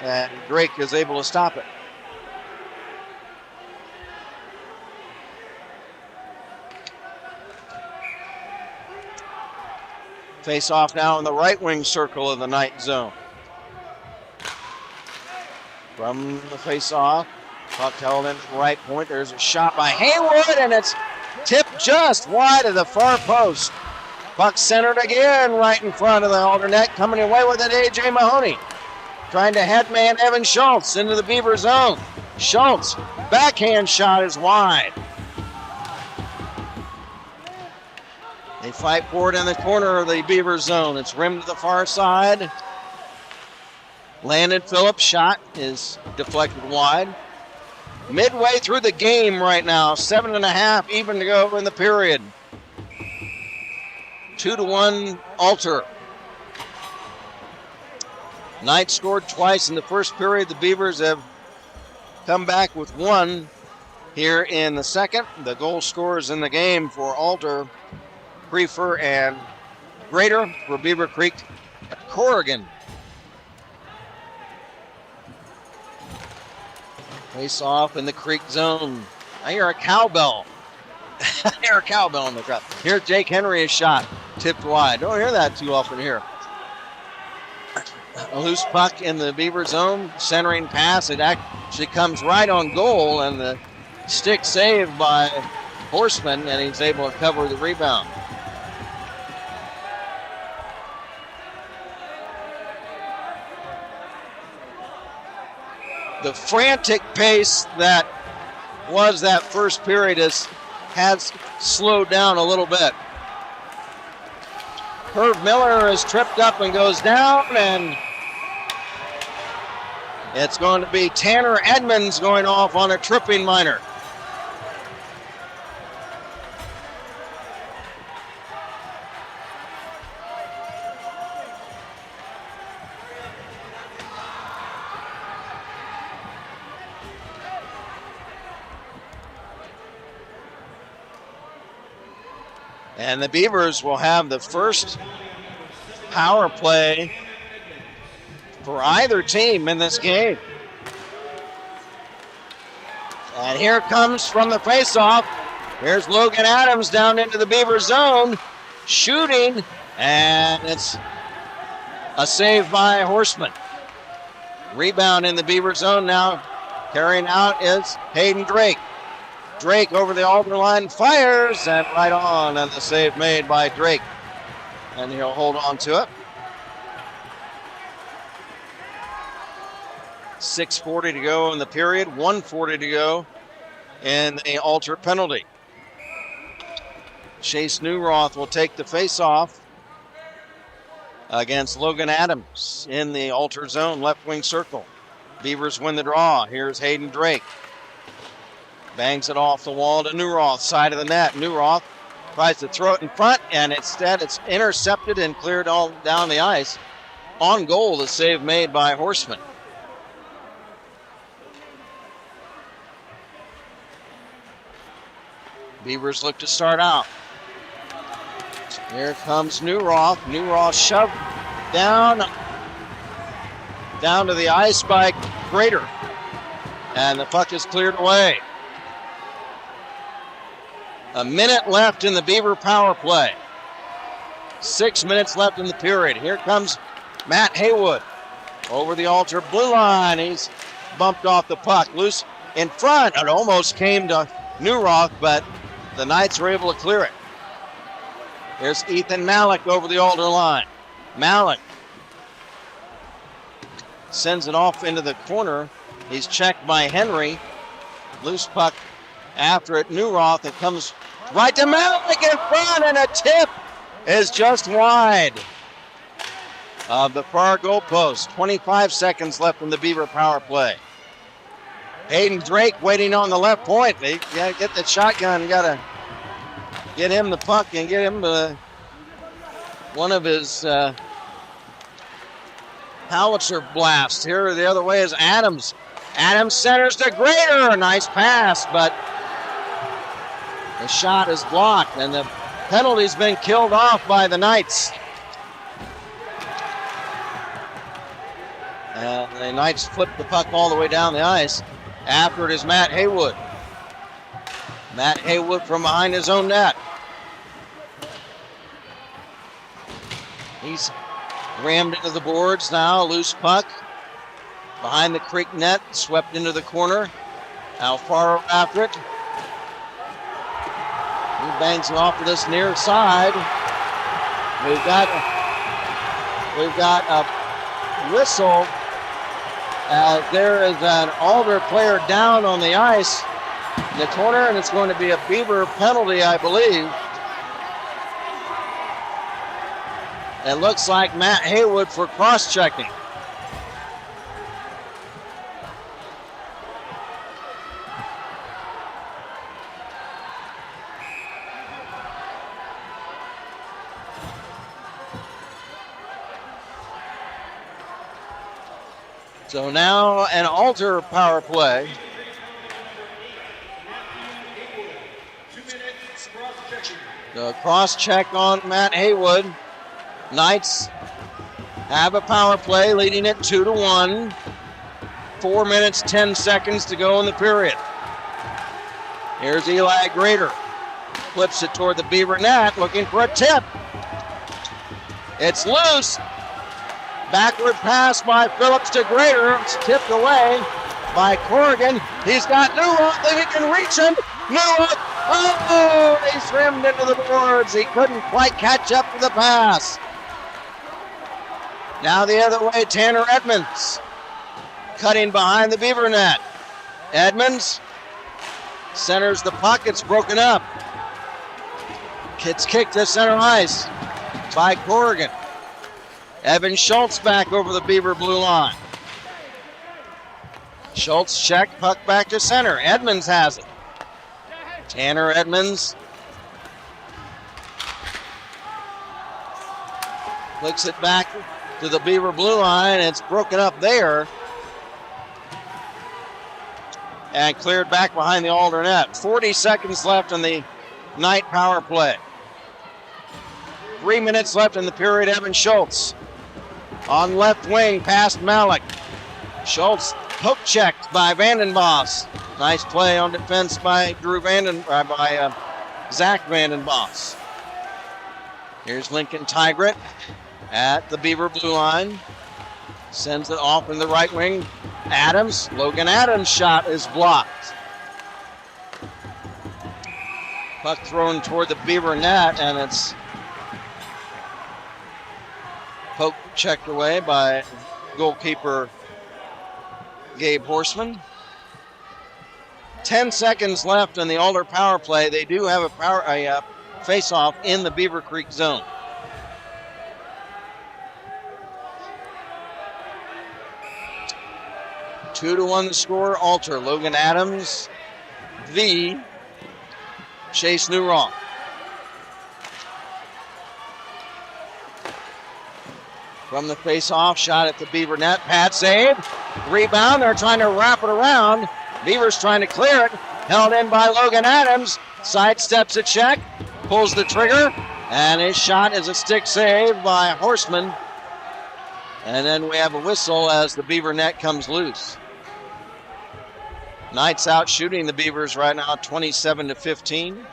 and Drake is able to stop it. Face off now in the right wing circle of the Knight zone. From the face-off, puck held in the right point. There's a shot by Haywood, and it's tipped just wide of the far post. Puck centered again right in front of the alternate. Coming away with it, A.J. Mahoney. Trying to headman Evan Schultz into the Beaver zone. Schultz, backhand shot is wide. They fight for it in the corner of the Beaver zone. It's rimmed to the far side. Landon Phillips' shot is deflected wide. Midway through the game right now, 7.5 even to go in the period. 2-1 Alter. Knights scored twice in the first period. The Beavers have come back with one here in the second. The goal scorers in the game for Alter, Preefer, and Grader. For Beavercreek, Corrigan. Face off in the Creek zone. I hear a cowbell. I hear a cowbell in the crowd. Here's Jake Henry, a shot tipped wide. Don't hear that too often here. A loose puck in the Beaver zone. Centering pass. It actually comes right on goal, and the stick saved by Horseman, and he's able to cover the rebound. The frantic pace that was that first period has slowed down a little bit. Herb Miller is tripped up and goes down, and it's going to be Tanner Edmonds going off on a tripping minor. And the Beavers will have the first power play for either team in this game. And here comes from the faceoff. Here's Logan Adams down into the Beaver zone, shooting, and it's a save by Horseman. Rebound in the Beaver zone now. Carrying out is Hayden Drake. Drake over the altar line, fires, and right on, and the save made by Drake. And he'll hold on to it. 6:40 to go in the period, 1:40 to go in the altar penalty. Chase Newroth will take the face-off against Logan Adams in the altar zone, left wing circle. Beavers win the draw. Here's Hayden Drake. Bangs it off the wall to Newroth, side of the net. Newroth tries to throw it in front, and instead it's intercepted and cleared all down the ice. On goal, the save made by Horseman. Beavers look to start out. Here comes Newroth. Newroth shoved down to the ice by Grader. And the puck is cleared away. A minute left in the Beaver power play. 6 minutes left in the period. Here comes Matt Haywood over the altar blue line. He's bumped off the puck. Loose in front. It almost came to Newroth, but the Knights were able to clear it. Here's Ethan Malik over the altar line. Malik sends it off into the corner. He's checked by Henry. Loose puck after it. Newroth. It comes right to Malik in front, and a tip is just wide of the far goal post. 25 seconds left in the Beaver power play. Hayden Drake waiting on the left point. They got to get the shotgun. Got to get him the puck and get him one of his howitzer blasts. Here the other way is Adams. Adams centers to Grader. Nice pass, but the shot is blocked, and the penalty's been killed off by the Knights. And the Knights flip the puck all the way down the ice. After it is Matt Haywood. Matt Haywood from behind his own net. He's rammed into the boards now. Loose puck behind the Creek net. Swept into the corner. Alfaro after it. He bangs it off to this near side. We've got a whistle. There is an Alder player down on the ice in the corner, and it's going to be a Beaver penalty, I believe. It looks like Matt Haywood for cross-checking. So now an Alter power play. 2 minutes cross-checking. The cross-check on Matt Haywood. Knights have a power play, leading it 2-1. 4 minutes, 10 seconds to go in the period. Here's Eli Grader. Flips it toward the Beaver net, looking for a tip. It's loose. Backward pass by Phillips to Grader. It's tipped away by Corrigan. He's got Newroth. If he can reach him. Newroth. Oh, he slammed into the boards. He couldn't quite catch up to the pass. Now the other way, Tanner Edmonds. Cutting behind the Beaver net. Edmonds centers the puck. It's broken up. It's kicked to center ice by Corrigan. Evan Schultz back over the Beaver blue line. Schultz check, puck back to center. Edmonds has it. Tanner Edmonds flicks it back to the Beaver blue line. It's broken up there and cleared back behind the Alder net. 40 seconds left in the Knight power play. 3 minutes left in the period. Evan Schultz on left wing past Malik. Schultz poke checked by Vandenbos. Nice play on defense by Zach Vandenbos. Here's Lincoln Tigret at the Beaver blue line. Sends it off in the right wing. Adams. Logan Adams' shot is blocked. Puck thrown toward the Beaver net, and it's poke checked away by goalkeeper Gabe Horseman. 10 seconds left in the Alder power play. They do have a face-off in the Beavercreek zone. Two to one the score. Alter. Logan Adams v. Chase Newroth. From the face-off, shot at the Beaver net. Pad save. Rebound. They're trying to wrap it around. Beavers trying to clear it. Held in by Logan Adams. sidesteps a check, pulls the trigger, and his shot is a stick save by Horseman. And then we have a whistle as the Beaver net comes loose. Knights out shooting the Beavers right now, 27-15.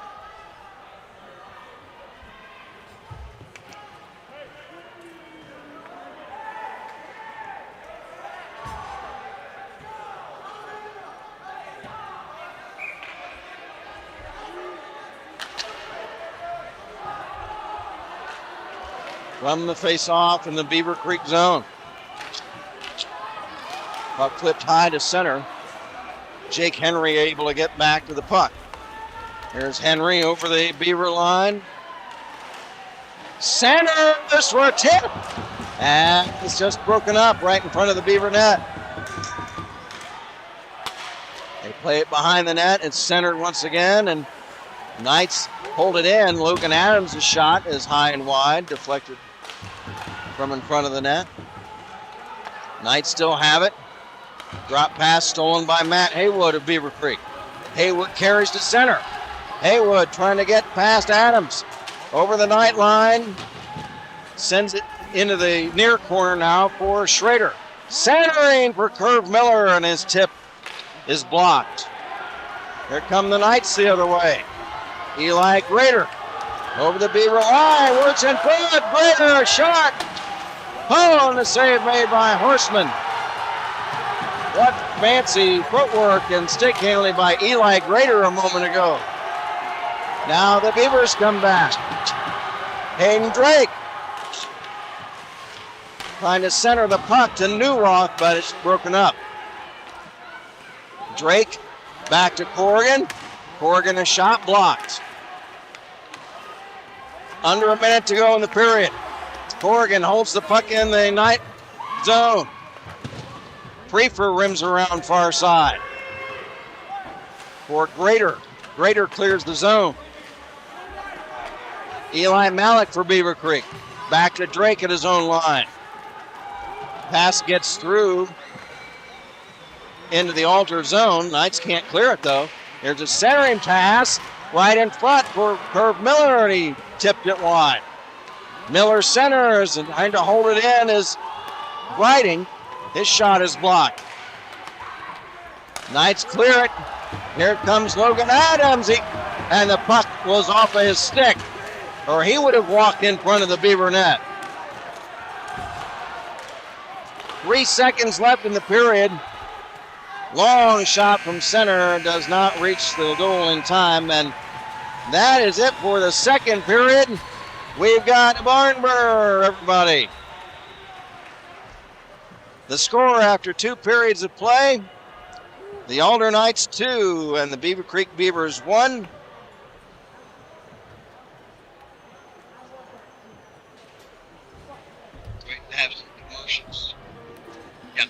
From the face-off in the Beavercreek zone. Puck flipped high to center. Jake Henry able to get back to the puck. Here's Henry over the Beaver line. Centers for a tip. And it's just broken up right in front of the Beaver net. They play it behind the net. It's centered once again, and Knights hold it in. Logan Adams' shot is high and wide, deflected from in front of the net. Knights still have it. Drop pass stolen by Matt Haywood of Beavercreek. Haywood carries to center. Haywood trying to get past Adams. Over the Knight line. Sends it into the near corner now for Schrader. Centering for Curve Miller, and his tip is blocked. Here come the Knights the other way. Eli Grader over the Beaver line. Works in front. Grader, shot. Oh, and the save made by Horseman. What fancy footwork and stick handling by Eli Grader a moment ago. Now the Beavers come back. Hayden Drake trying to center the puck to Newroth, but it's broken up. Drake back to Corrigan. Corrigan, a shot blocked. Under a minute to go in the period. Corrigan holds the puck in the Knight zone. Prefer rims around far side. For Grader. Grader clears the zone. Eli Malik for Beavercreek. Back to Drake at his own line. Pass gets through into the Alter zone. Knights can't clear it though. There's a centering pass right in front for Curve Miller, and he tipped it wide. Miller centers, and trying to hold it in is Briding. His shot is blocked. Knights clear it. Here comes Logan Adams, and the puck was off of his stick, or he would have walked in front of the Beaver net. 3 seconds left in the period. Long shot from center, does not reach the goal in time, and that is it for the second period. We've got barn burner, everybody. The score after 2 periods of play, the Alder Knights 2 and the Beavercreek Beavers 1. Great to have some promotions. Yeah.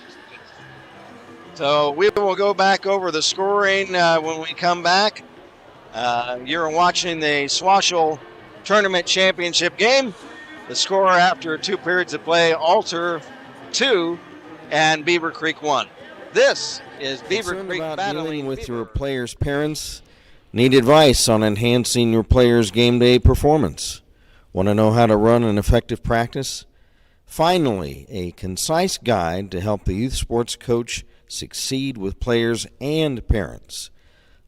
So we will go back over the scoring when we come back. You're watching the SWOHSHL Tournament Championship game. The score after 2 periods of play, Alter 2 and Beavercreek 1. This is Beavercreek about battling dealing with Beaver. your players' parents? Need advice on enhancing your players' game day performance? Want to know how to run an effective practice? Finally, a concise guide to help the youth sports coach succeed with players and parents.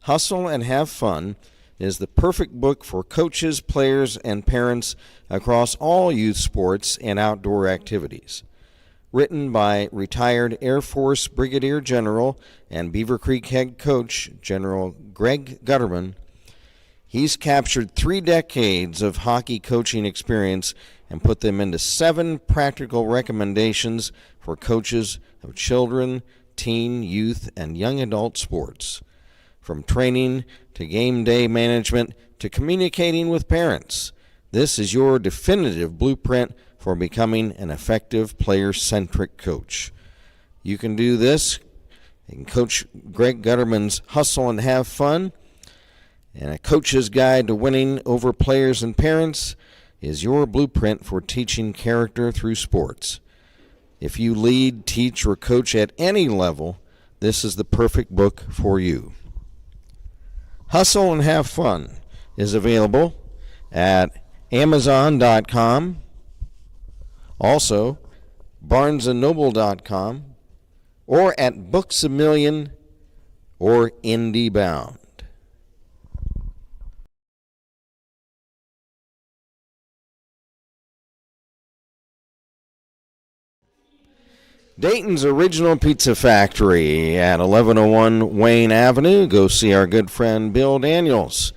Hustle and Have Fun is the perfect book for coaches, players, and parents across all youth sports and outdoor activities. Written by retired Air Force Brigadier General and Beavercreek head coach General Greg Gutterman, he's captured 3 decades of hockey coaching experience and put them into 7 practical recommendations for coaches of children, teen, youth, and young adult sports. From training to game day management to communicating with parents, this is your definitive blueprint for becoming an effective player-centric coach. You can do this in Coach Greg Gutterman's Hustle and Have Fun, and A Coach's Guide to Winning Over Players and Parents is your blueprint for teaching character through sports. If you lead, teach, or coach at any level, this is the perfect book for you. Hustle and Have Fun is available at Amazon.com, also BarnesandNoble.com, or at Books A Million or IndieBound. Dayton's Original Pizza Factory at 1101 Wayne Avenue. Go see our good friend Bill Daniels.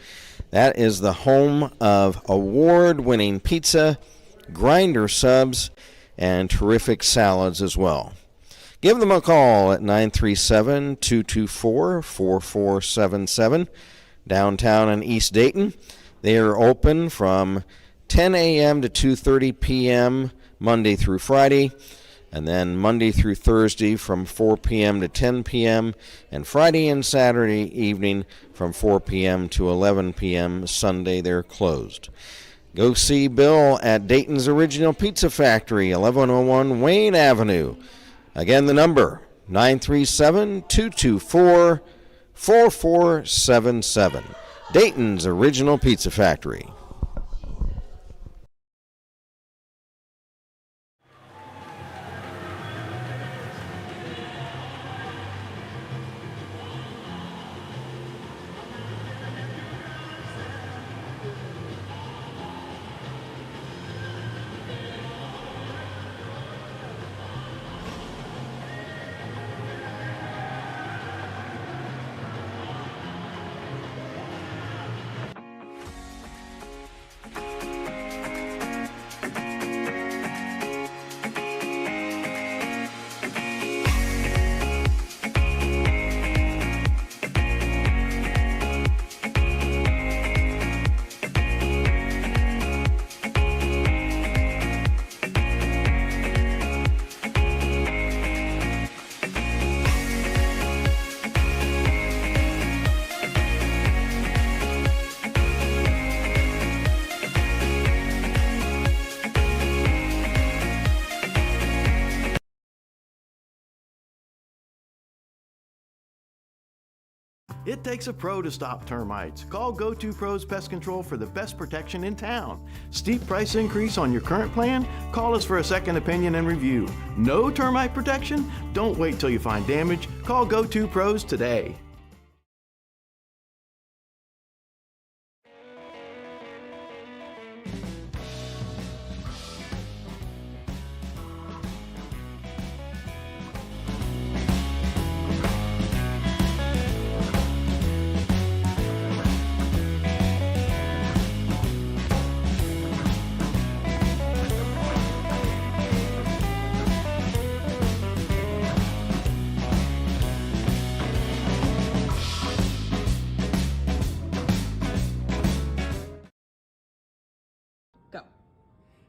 That is the home of award-winning pizza, grinder subs, and terrific salads as well. Give them a call at 937-224-4477, downtown in East Dayton. They are open from 10 a.m. to 2:30 p.m. Monday through Friday, and then Monday through Thursday from 4 p.m. to 10 p.m., and Friday and Saturday evening from 4 p.m. to 11 p.m. Sunday they're closed. Go see Bill at Dayton's Original Pizza Factory, 1101 Wayne Avenue. Again, the number, 937-224-4477. Dayton's Original Pizza Factory. It takes a pro to stop termites. Call Go-To Pros Pest Control for the best protection in town. Steep price increase on your current plan? Call us for a second opinion and review. No termite protection? Don't wait till you find damage. Call Go-To Pros today.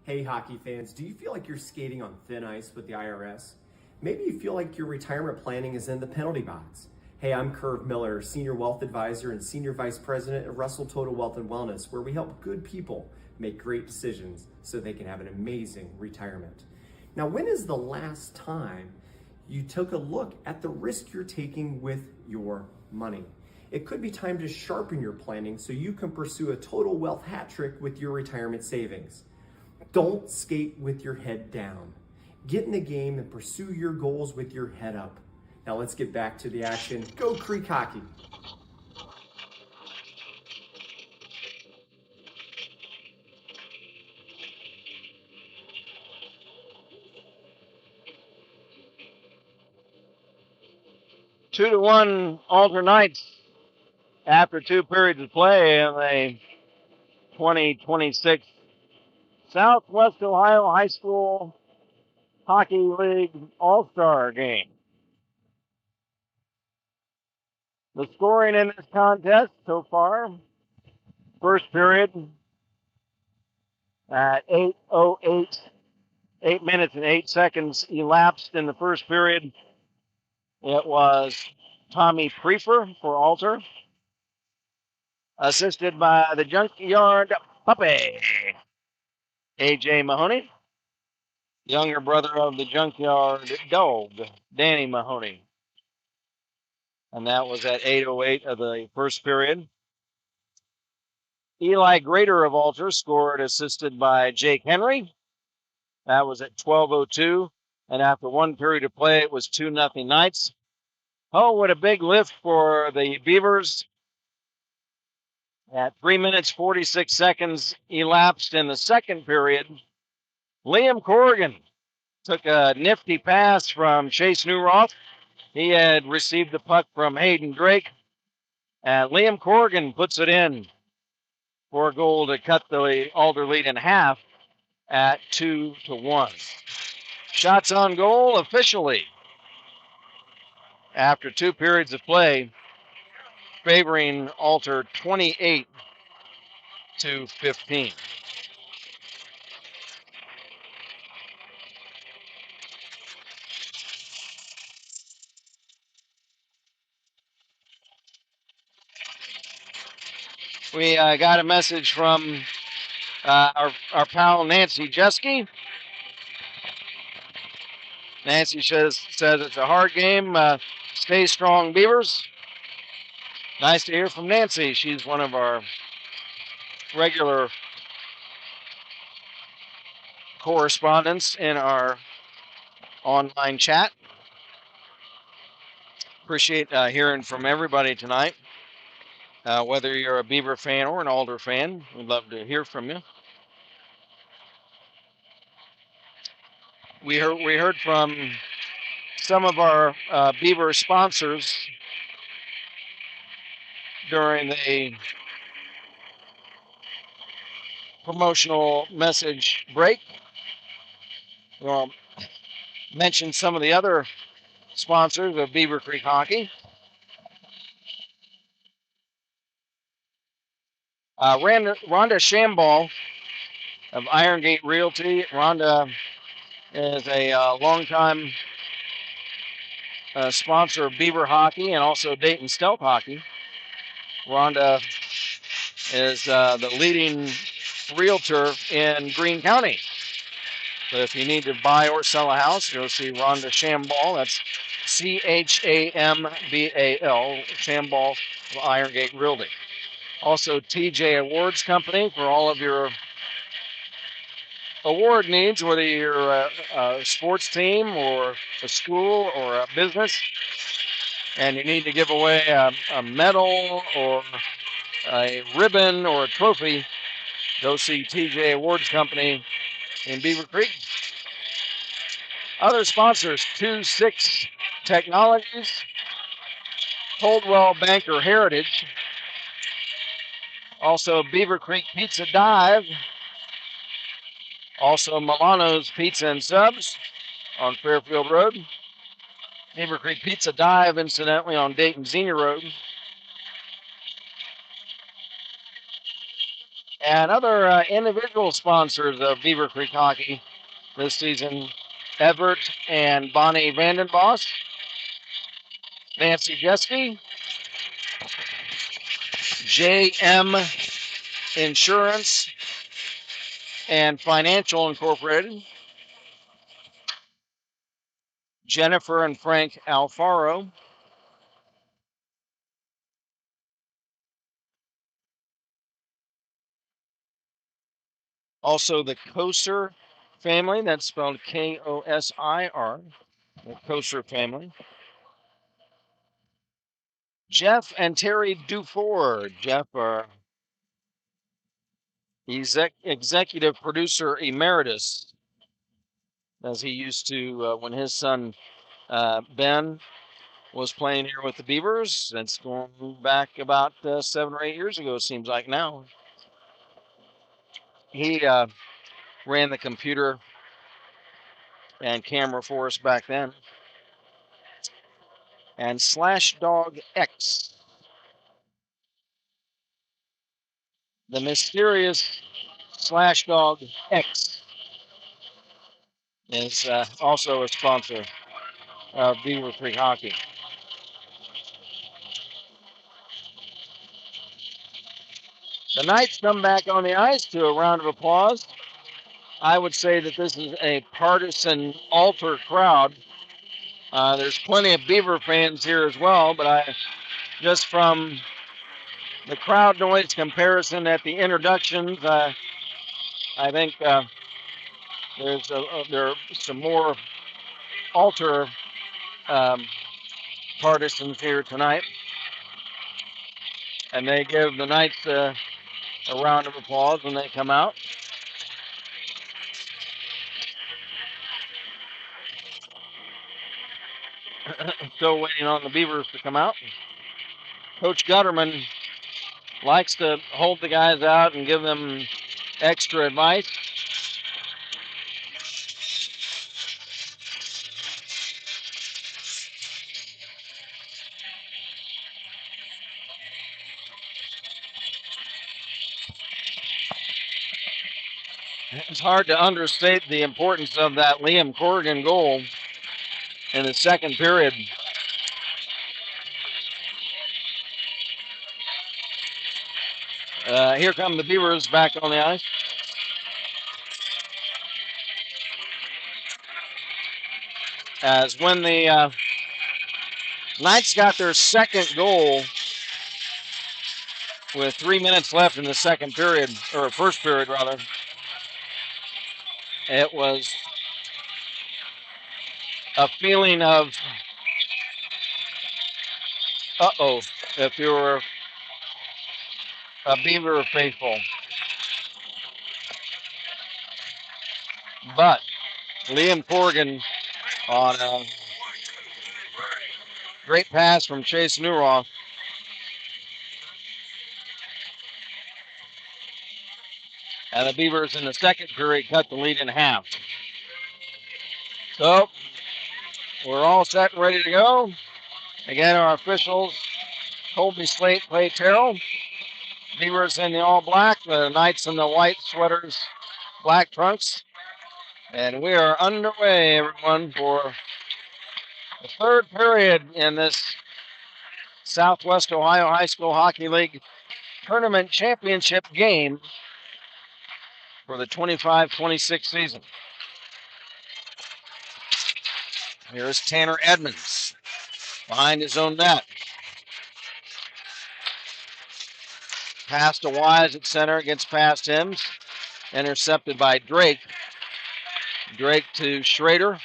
Hey hockey fans, do you feel like you're skating on thin ice with the IRS? Maybe you feel like your retirement planning is in the penalty box. Hey, I'm Curve Miller, Senior Wealth Advisor and Senior Vice President at Russell Total Wealth and Wellness, where we help good people make great decisions so they can have an amazing retirement. Now, when is the last time you took a look at the risk you're taking with your money? It could be time to sharpen your planning so you can pursue a total wealth hat trick with your retirement savings. Don't skate with your head down. Get in the game and pursue your goals with your head up. Now let's get back to the action. Go Creek Hockey. Two to one Alter Knights after 2 periods of play in the 2026 Southwest Ohio High School Hockey League All-Star Game. The scoring in this contest so far, first period at 8:08, 8 minutes and 8 seconds elapsed in the first period. It was Tommy Prefer for Alter, assisted by the Junkyard Puppy, A.J. Mahoney, younger brother of the Junkyard Dog, Danny Mahoney. And that was at 8:08 of the first period. Eli Grader of Alter scored, assisted by Jake Henry. That was at 12:02. And after one period of play, it was 2-0 Knights. Oh, what a big lift for the Beavers. At 3 minutes, 46 seconds elapsed in the second period, Liam Corrigan took a nifty pass from Chase Newroth. He had received the puck from Hayden Drake. And Liam Corrigan puts it in for a goal to cut the Alder lead in half at 2-1. Shots on goal officially after 2 periods of play, favoring Alter 28-15. We got a message from our pal Nancy Jeske. Nancy says it's a hard game. Stay strong, Beavers. Nice to hear from Nancy. She's one of our regular correspondents in our online chat. Appreciate hearing from everybody tonight. Whether you're a Beaver fan or an Alder fan, we'd love to hear from you. We heard from some of our Beaver sponsors during the promotional message break. We'll mention some of the other sponsors of Beavercreek Hockey. Rhonda Shamball of Iron Gate Realty. Rhonda is a longtime sponsor of Beaver Hockey and also Dayton Stealth Hockey. Rhonda is the leading realtor in Greene County. So if you need to buy or sell a house, you'll see Rhonda Shamball. That's Chambal, Shamball of Iron Gate Realty. Also, TJ Awards Company for all of your award needs, whether you're a sports team or a school or a business, and you need to give away a medal or a ribbon or a trophy, go see TJ Awards Company in Beavercreek. Other sponsors, 26 Technologies, Coldwell Banker Heritage, also Beavercreek Pizza Dive, also Milano's Pizza and Subs on Fairfield Road, Beavercreek Pizza Dive, incidentally, on Dayton Xenia Road, and other individual sponsors of Beavercreek Hockey this season, Everett and Bonnie Vandenbos, Nancy Jeske, JM Insurance and Financial Incorporated, Jennifer and Frank Alfaro, also the Kosir family, that's spelled Kosir, the Kosir family. Jeff and Terry Dufour. Jeff, executive producer emeritus, as he used to when his son Ben was playing here with the Beavers. That's going back about 7 or 8 years ago, seems like now. He ran the computer and camera for us back then. And Slash Dog X, the mysterious Slash Dog X, is also a sponsor of Beavercreek Hockey. The Knights come back on the ice to a round of applause. I would say that this is a partisan Alter crowd. There's plenty of Beaver fans here as well, but just from the crowd noise comparison at the introductions. I think there are some more altar partisans here tonight, and they give the Knights a round of applause when they come out. Still waiting on the Beavers to come out. Coach Gutterman likes to hold the guys out and give them extra advice. It's hard to understate the importance of that Liam Corrigan goal in the second period. Here come the Beavers back on the ice. As when the Knights got their second goal with 3 minutes left in the second period, or first period rather, it was a feeling of, uh-oh, if you were a Beaver faithful. But Liam Corrigan on a great pass from Chase Newroth. And the Beavers in the second period cut the lead in half. So we're all set and ready to go. Again, our officials, Colby Slate, Clay Terrell. Beavers in the all black, the Knights in the white sweaters, black trunks. And we are underway, everyone, for the third period in this Southwest Ohio High School Hockey League Tournament Championship game for the 25-26 season. Here's Tanner Edmonds behind his own net. Pass to Wise at center, gets past him. Intercepted by Drake. Drake to Schrader.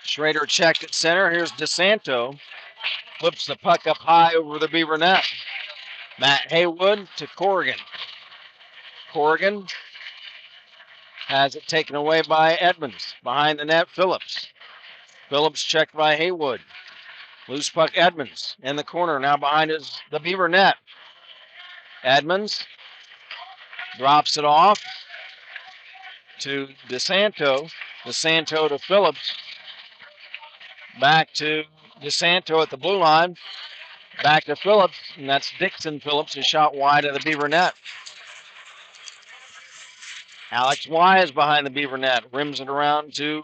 Schrader checked at center. Here's DeSanto. Flips the puck up high over the Beaver net. Matt Haywood to Corrigan. Corrigan has it taken away by Edmonds. Behind the net, Phillips. Phillips checked by Haywood. Loose puck, Edmonds in the corner, now behind the Beaver net. Edmonds drops it off to DeSanto. DeSanto to Phillips. Back to DeSanto at the blue line. Back to Phillips, and that's Dixon Phillips, a shot wide of the Beaver net. Alex Wise behind the Beaver net, rims it around to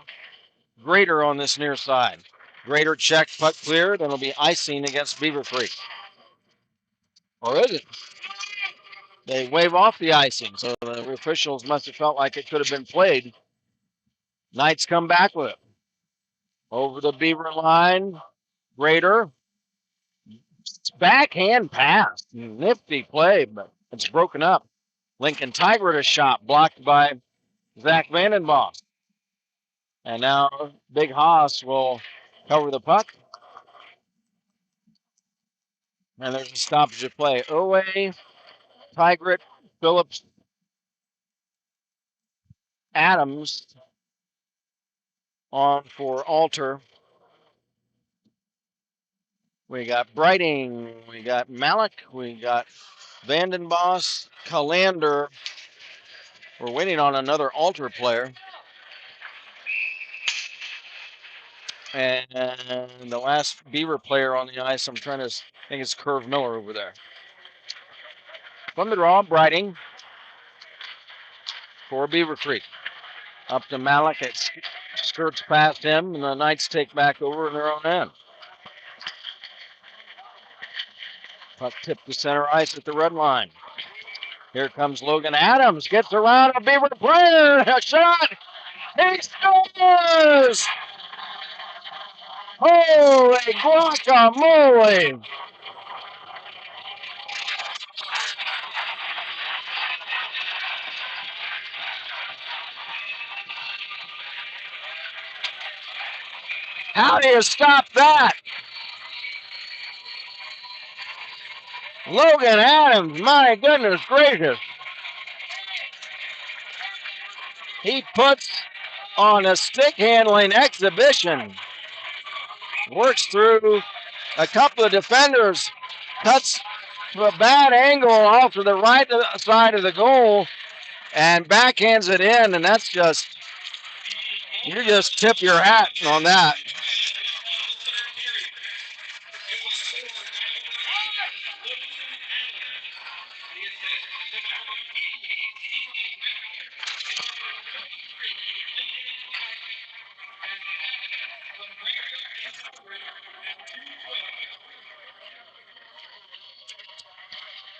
Grader on this near side. Grader check, puck cleared, and it'll be icing against Beavercreek. Or is it? They wave off the icing, so the officials must have felt like it could have been played. Knights come back with it. Over the Beaver line, Grader. It's backhand pass. Nifty play, but it's broken up. Lincoln Tiger a shot blocked by Zach Vandenbosch. And now Big Haas will cover the puck. And there's a stoppage of play. Owe, Tigret, Phillips, Adams on for Alter. We got Brighting, we got Malik, we got Vandenbosch, Calander. We're waiting on another Alter player. And the last Beaver player on the ice, I think it's Curve Miller over there. From the draw, Brighting for Beavercreek. Up to Malik, it skirts past him, and the Knights take back over in their own end. Puck tipped to center ice at the red line. Here comes Logan Adams, gets around a Beaver player, a shot, he scores! Holy guacamole! How do you stop that? Logan Adams, my goodness gracious. He puts on a stick handling exhibition. Works through a couple of defenders, cuts to a bad angle off to the right side of the goal, and backhands it in, and that's just, you just tip your hat on that.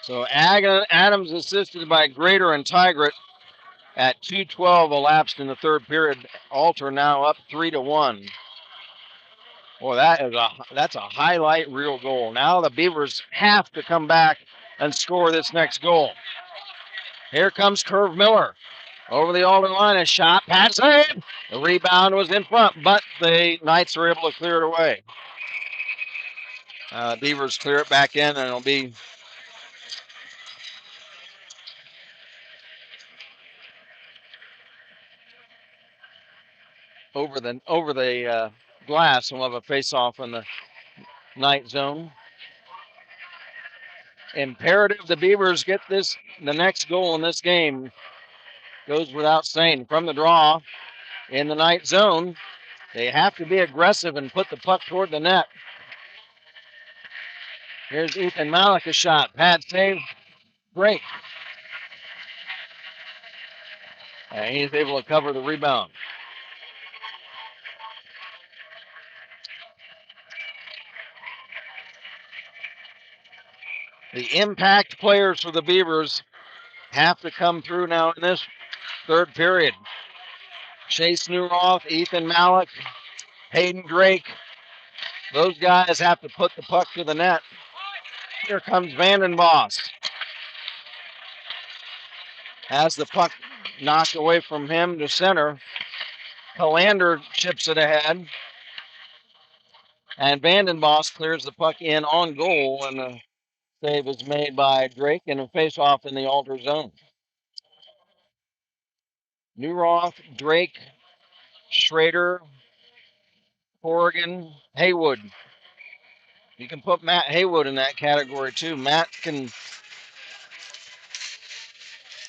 So Adams assisted by Grader and Tigert at 2:12 elapsed in the third period. Alter now up 3-1. Boy, that's a highlight reel goal. Now the Beavers have to come back and score this next goal. Here comes Curve Miller over the Alder line. A shot, pass, save. The rebound was in front, but the Knights are able to clear it away. Beavers clear it back in, and it'll be over the glass, and we'll have a face-off in the Knight zone. Imperative the Beavers get the next goal in this game. Goes without saying. From the draw in the Knight zone, they have to be aggressive and put the puck toward the net. Here's Ethan Malik, a shot. Pad save. Great. And he's able to cover the rebound. The impact players for the Beavers have to come through now in this third period. Chase Newroth, Ethan Malik, Hayden Drake. Those guys have to put the puck to the net. Here comes Vandenbos. Has the puck knocked away from him to center. Palander chips it ahead. And Vandenbos clears the puck in on goal, and the save is made by Drake and a face-off in the Alter zone. Newroth, Drake, Schrader, Corrigan, Haywood. You can put Matt Haywood in that category too. Matt can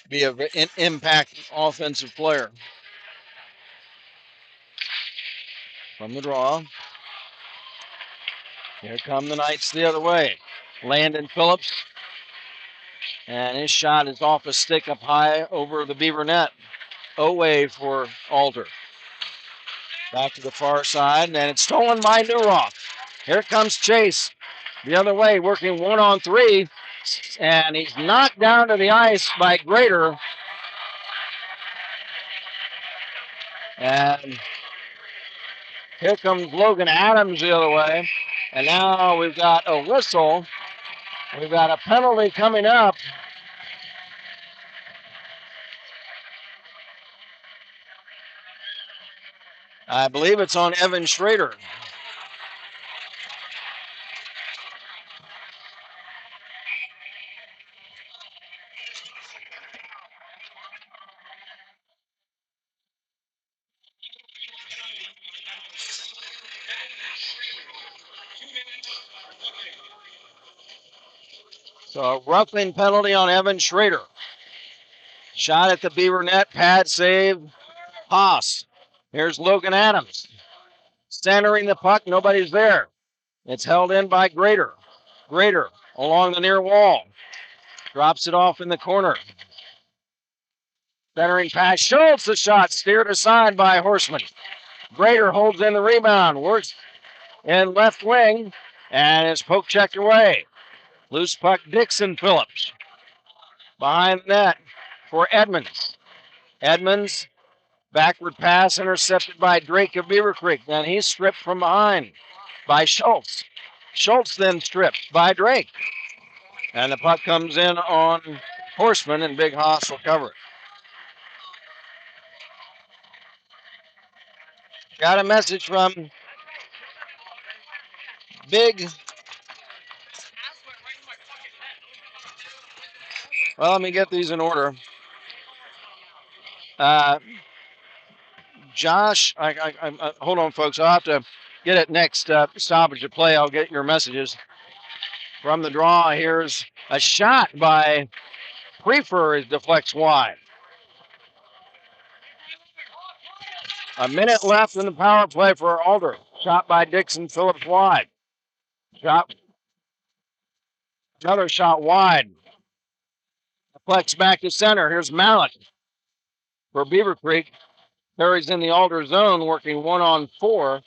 be an impact offensive player. From the draw. Here come the Knights the other way. Landon Phillips. And his shot is off a stick up high over the Beaver net. Away for Alter. Back to the far side, and it's stolen by Newroth. Here comes Chase. The other way, working 1-on-3. And he's knocked down to the ice by Grader. And here comes Logan Adams the other way. And now we've got a whistle. We've got a penalty coming up. I believe it's on Evan Schrader. So a roughing penalty on Evan Schrader. Shot at the Beaver net, pad save, Haas. Here's Logan Adams. Centering the puck, nobody's there. It's held in by Grader. Grader along the near wall. Drops it off in the corner. Centering pass, Schultz, the shot steered aside by Horseman. Grader holds in the rebound, works in left wing, and is poke checked away. Loose puck, Dixon Phillips. Behind the net for Edmonds. Edmonds, backward pass intercepted by Drake of Beavercreek. Then he's stripped from behind by Schultz. Schultz then stripped by Drake. And the puck comes in on Horseman, and Big Haas will cover it. Got a message from Big. Well, let me get these in order. Josh, hold on, folks. I'll have to get it next stoppage of play. I'll get your messages. From the draw, here's a shot by Prefer. It deflects wide. A minute left in the power play for Alder. Shot by Dixon Phillips wide. Another shot wide. Deflects back to center. Here's Malik for Beavercreek. Carries in the Alder zone, working 1-on-4.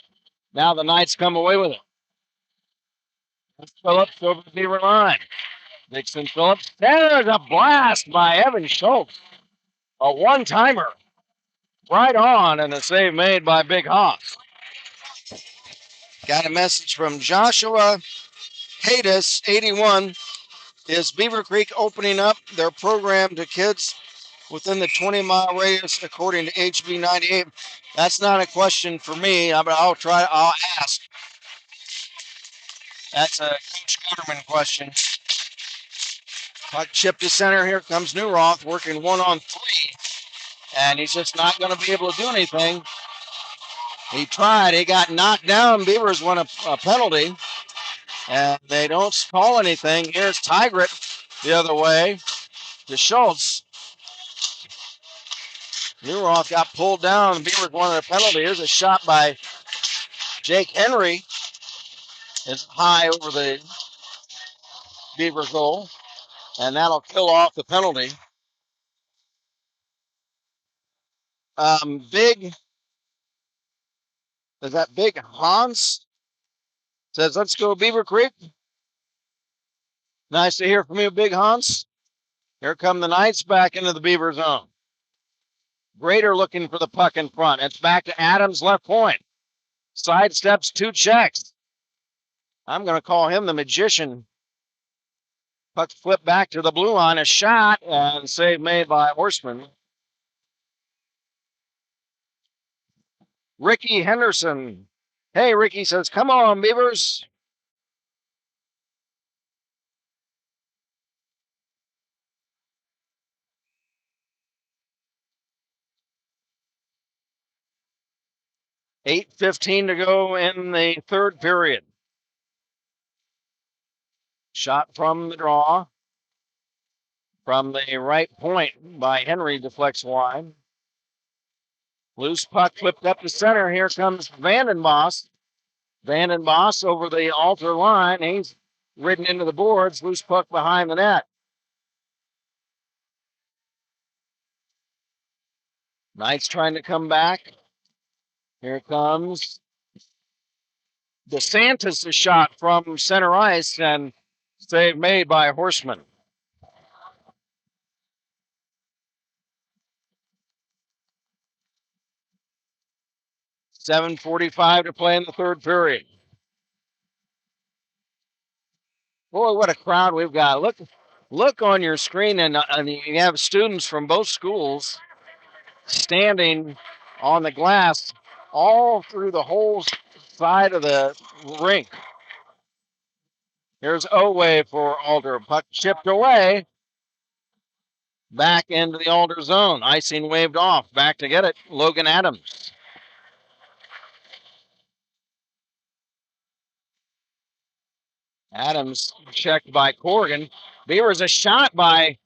Now the Knights come away with it. Phillips over the Beaver line. Dixon Phillips. There's a blast by Evan Schultz. A one-timer. Right on, and a save made by Big Hoss. Got a message from Joshua Haydes, 81. Is Beavercreek opening up their program to kids within the 20-mile radius according to HB 98? That's not a question for me, but I'll ask. That's a Coach Gutterman question. Puck chip to center. Here comes Newroth working 1-on-3. And he's just not going to be able to do anything. He tried. He got knocked down. Beavers won a penalty. And they don't call anything. Here's Tigert the other way to Schultz. Newroth got pulled down. Beavers won a penalty. Here's a shot by Jake Henry. It's high over the Beaver goal. And that'll kill off the penalty. Is that Big Hans? Says, let's go Beavercreek. Nice to hear from you, Big Hans. Here come the Knights back into the Beaver zone. Grader looking for the puck in front. It's back to Adams, left point. Sidesteps, 2 checks. I'm going to call him the magician. Puck flipped back to the blue line. A shot and save made by Horseman. Ricky Henderson. Hey, Ricky says, come on, Beavers. $8:15 to go in the third period. Shot from the draw. From the right point by Henry, deflects wide. Loose puck flipped up to center. Here comes Vandenboss. Vandenboss over the Alter line. He's ridden into the boards. Loose puck behind the net. Knights trying to come back. Here comes DeSantis' shot from center ice and save made by Horseman. $7:45 to play in the third period. Boy, what a crowd we've got. Look on your screen, and you have students from both schools standing on the glass all through the whole side of the rink. Here's Owe for Alder. Puck chipped away. Back into the Alder zone. Icing waved off. Back to get it, Logan Adams. Adams checked by Corrigan. Beavers a shot by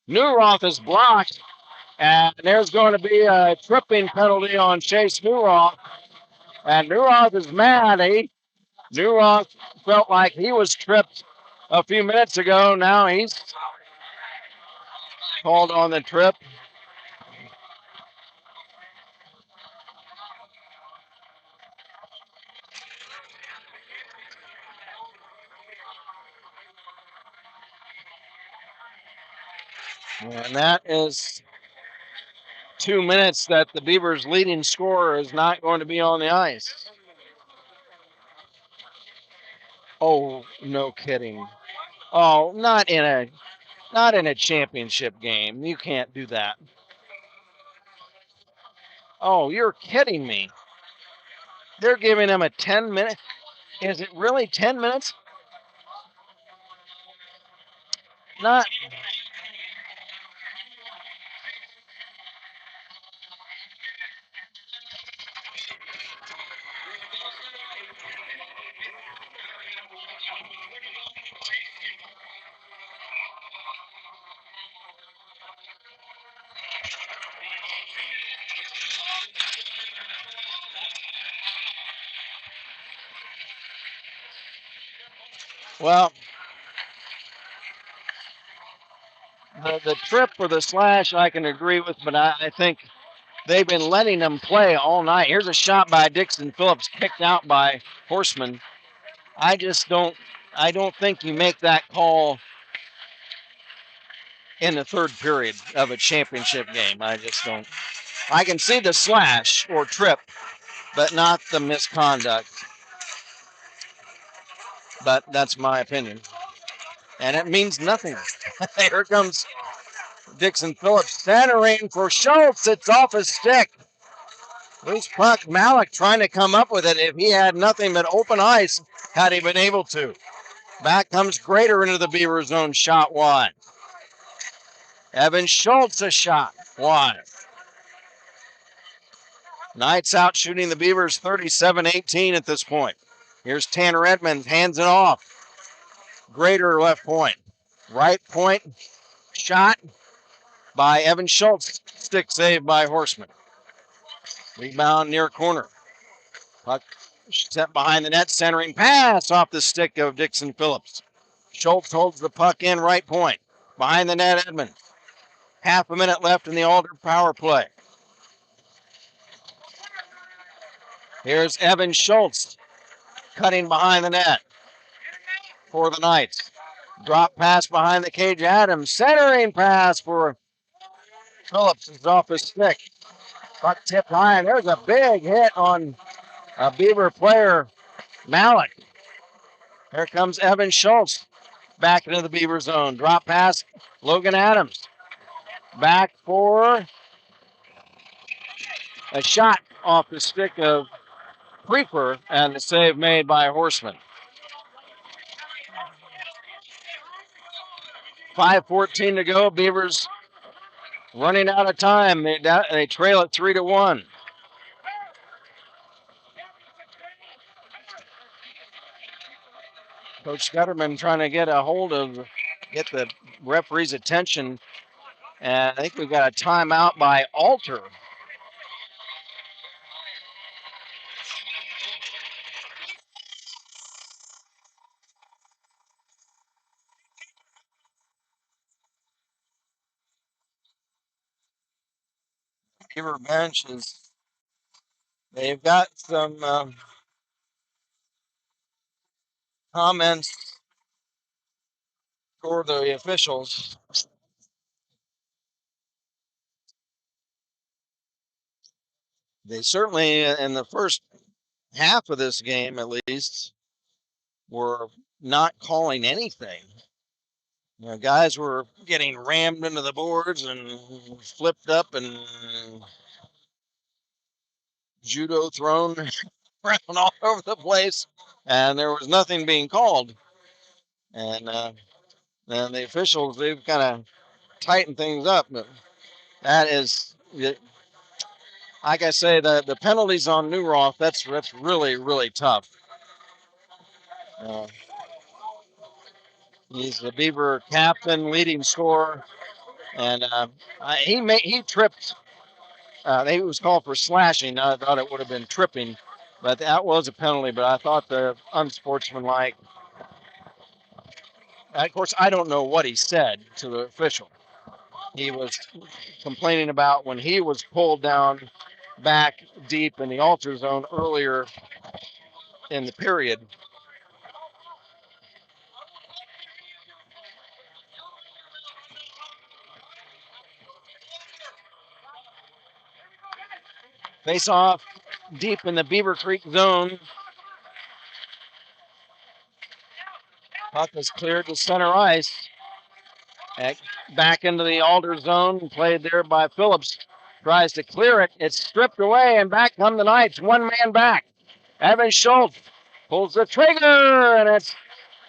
Newroth is blocked. And there's going to be a tripping penalty on Chase Newroth. And Newroth is mad. Newroth felt like he was tripped a few minutes ago. Now he's called on the trip. And that is 2 minutes that the Beavers' leading scorer is not going to be on the ice. Oh, no kidding. Oh, not in a championship game. You can't do that. Oh, you're kidding me. They're giving him a 10-minute. Is it really 10 minutes? Not. Well, the trip or the slash I can agree with, but I think they've been letting them play all night. Here's a shot by Dixon Phillips, kicked out by Horseman. I don't think you make that call in the third period of a championship game. I just don't. I can see the slash or trip, but not the misconduct. But that's my opinion. And it means nothing. Here comes Dixon Phillips centering for Schultz. It's off his stick. Loose puck. Malik trying to come up with it if he had nothing but open ice had he been able to. Back comes Grader into the Beaver zone. Shot wide. Evan Schultz a shot wide. Knights out shooting the Beavers 37-18 at this point. Here's Tanner Edmonds, hands it off. Grader left point. Right point, shot by Evan Schultz. Stick save by Horseman. Rebound near corner. Puck set behind the net, centering pass off the stick of Dixon Phillips. Schultz holds the puck in right point. Behind the net, Edmonds. Half a minute left in the Alder power play. Here's Evan Schultz cutting behind the net for the Knights. Drop pass behind the cage. Adams centering pass for Phillips is off his stick. Puck tipped high, and there's a big hit on a Beaver player, Malik. Here comes Evan Schultz back into the Beaver zone. Drop pass, Logan Adams. Back for a shot off the stick of Creeper, and the save made by Horseman. 5:14 to go. Beavers running out of time. They trail it 3-1. Coach Scudderman trying to get the referee's attention. And I think we've got a timeout by Alter. Beaver bench they've got some comments for the officials. They certainly, in the first half of this game at least, were not calling anything. Guys were getting rammed into the boards and flipped up and judo thrown around all over the place, and there was nothing being called. And then the officials, they've kind of tightened things up. But that is, like I say, the penalties on Newroth, that's really, really tough. He's the Beaver captain, leading scorer, and he tripped. He was called for slashing. I thought it would have been tripping, but that was a penalty. But I thought the unsportsmanlike. Of course, I don't know what he said to the official. He was complaining about when he was pulled down back deep in the Alter zone earlier in the period. Face off deep in the Beavercreek zone. Puck is cleared to center ice. Back into the Alder zone, played there by Phillips. Tries to clear it. It's stripped away, and back come the Knights. One man back. Evan Schultz Pulls the trigger, and it's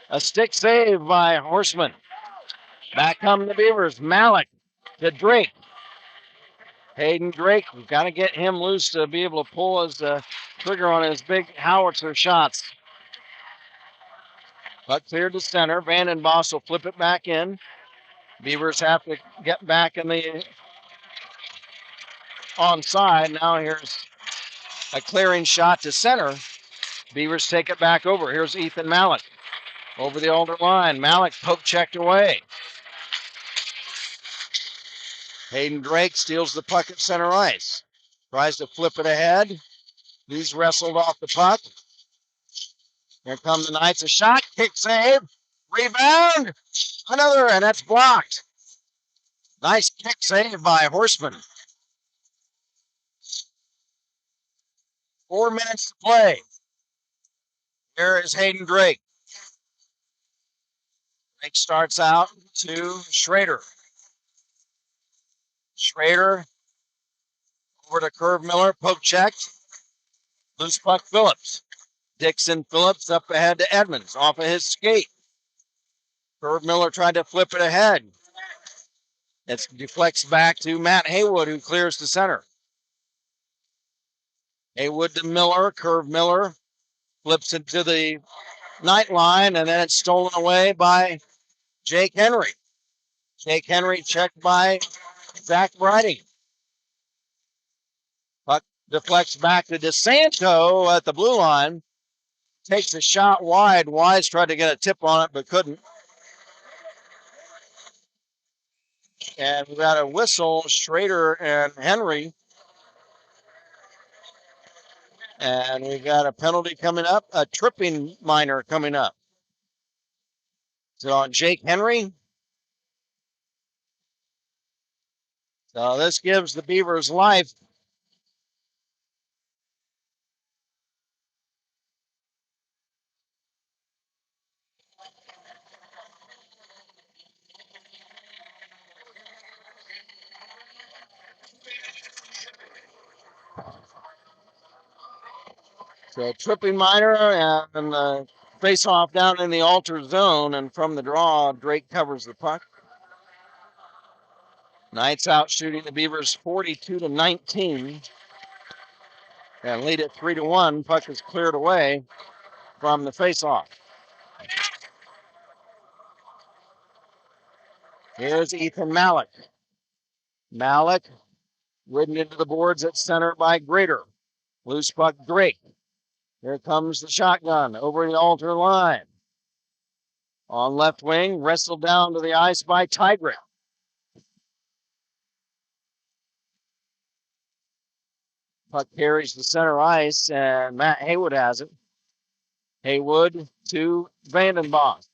a stick save by Horseman. Back come the Beavers. Malik to Drake. Hayden Drake, we've got to get him loose to be able to pull his trigger on his big howitzer shots. Puck cleared to center. Vandenbosch will flip it back in. Beavers have to get back in the onside. Now here's a clearing shot to center. Beavers take it back over. Here's Ethan Malik over the Alder line. Malik poke checked away. Hayden Drake steals the puck at center ice. Tries to flip it ahead. He's wrestled off the puck. Here come the Knights. A shot. Kick save. Rebound. Another, and that's blocked. Nice kick save by Horseman. 4 minutes to play. Here is Hayden Drake. Drake starts out to Schrader. Schrader over to Curve Miller, poke checked. Loose puck Phillips. Dixon Phillips up ahead to Edmonds, off of his skate. Curve Miller tried to flip it ahead. It deflects back to Matt Haywood, who clears to center. Haywood to Miller, Curve Miller flips it to the night line, and then it's stolen away by Jake Henry. Jake Henry checked by Zach Briding. Puck deflects back to DeSanto at the blue line. Takes a shot wide. Wise tried to get a tip on it, but couldn't. And we got a whistle, Schrader and Henry. And we got a penalty coming up, a tripping minor coming up. So on Jake Henry. So this gives the Beavers life. So tripping minor and the face-off down in the altar zone, and from the draw, Drake covers the puck. Knights out shooting the Beavers 42-19 and lead it 3-1. Puck is cleared away from the face-off. Here's Ethan Malik. Malik ridden into the boards at center by Grader. Loose puck Drake. Here comes the shotgun over the altar line. On left wing, wrestled down to the ice by Tigrick. Puck carries the center ice, and Matt Haywood has it. Haywood to Vandenbosch.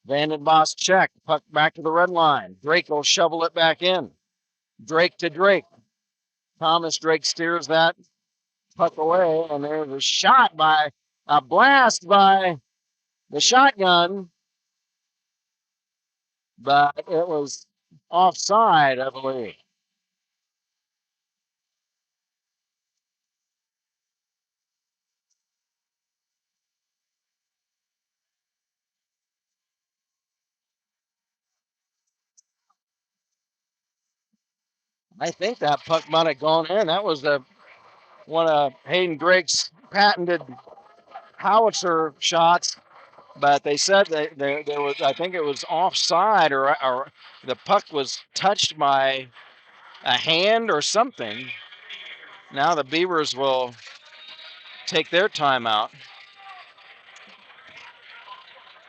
Vandenbosch check. Puck back to the red line. Drake will shovel it back in. Drake to Drake. Thomas Drake steers that puck away, and there's a shot by, a blast by the shotgun, but it was offside, I believe. I think that puck might have gone in. That was one of Hayden Drake's patented howitzer shots, but they said that there was, I think it was offside, or the puck was touched by a hand or something. Now the Beavers will take their timeout.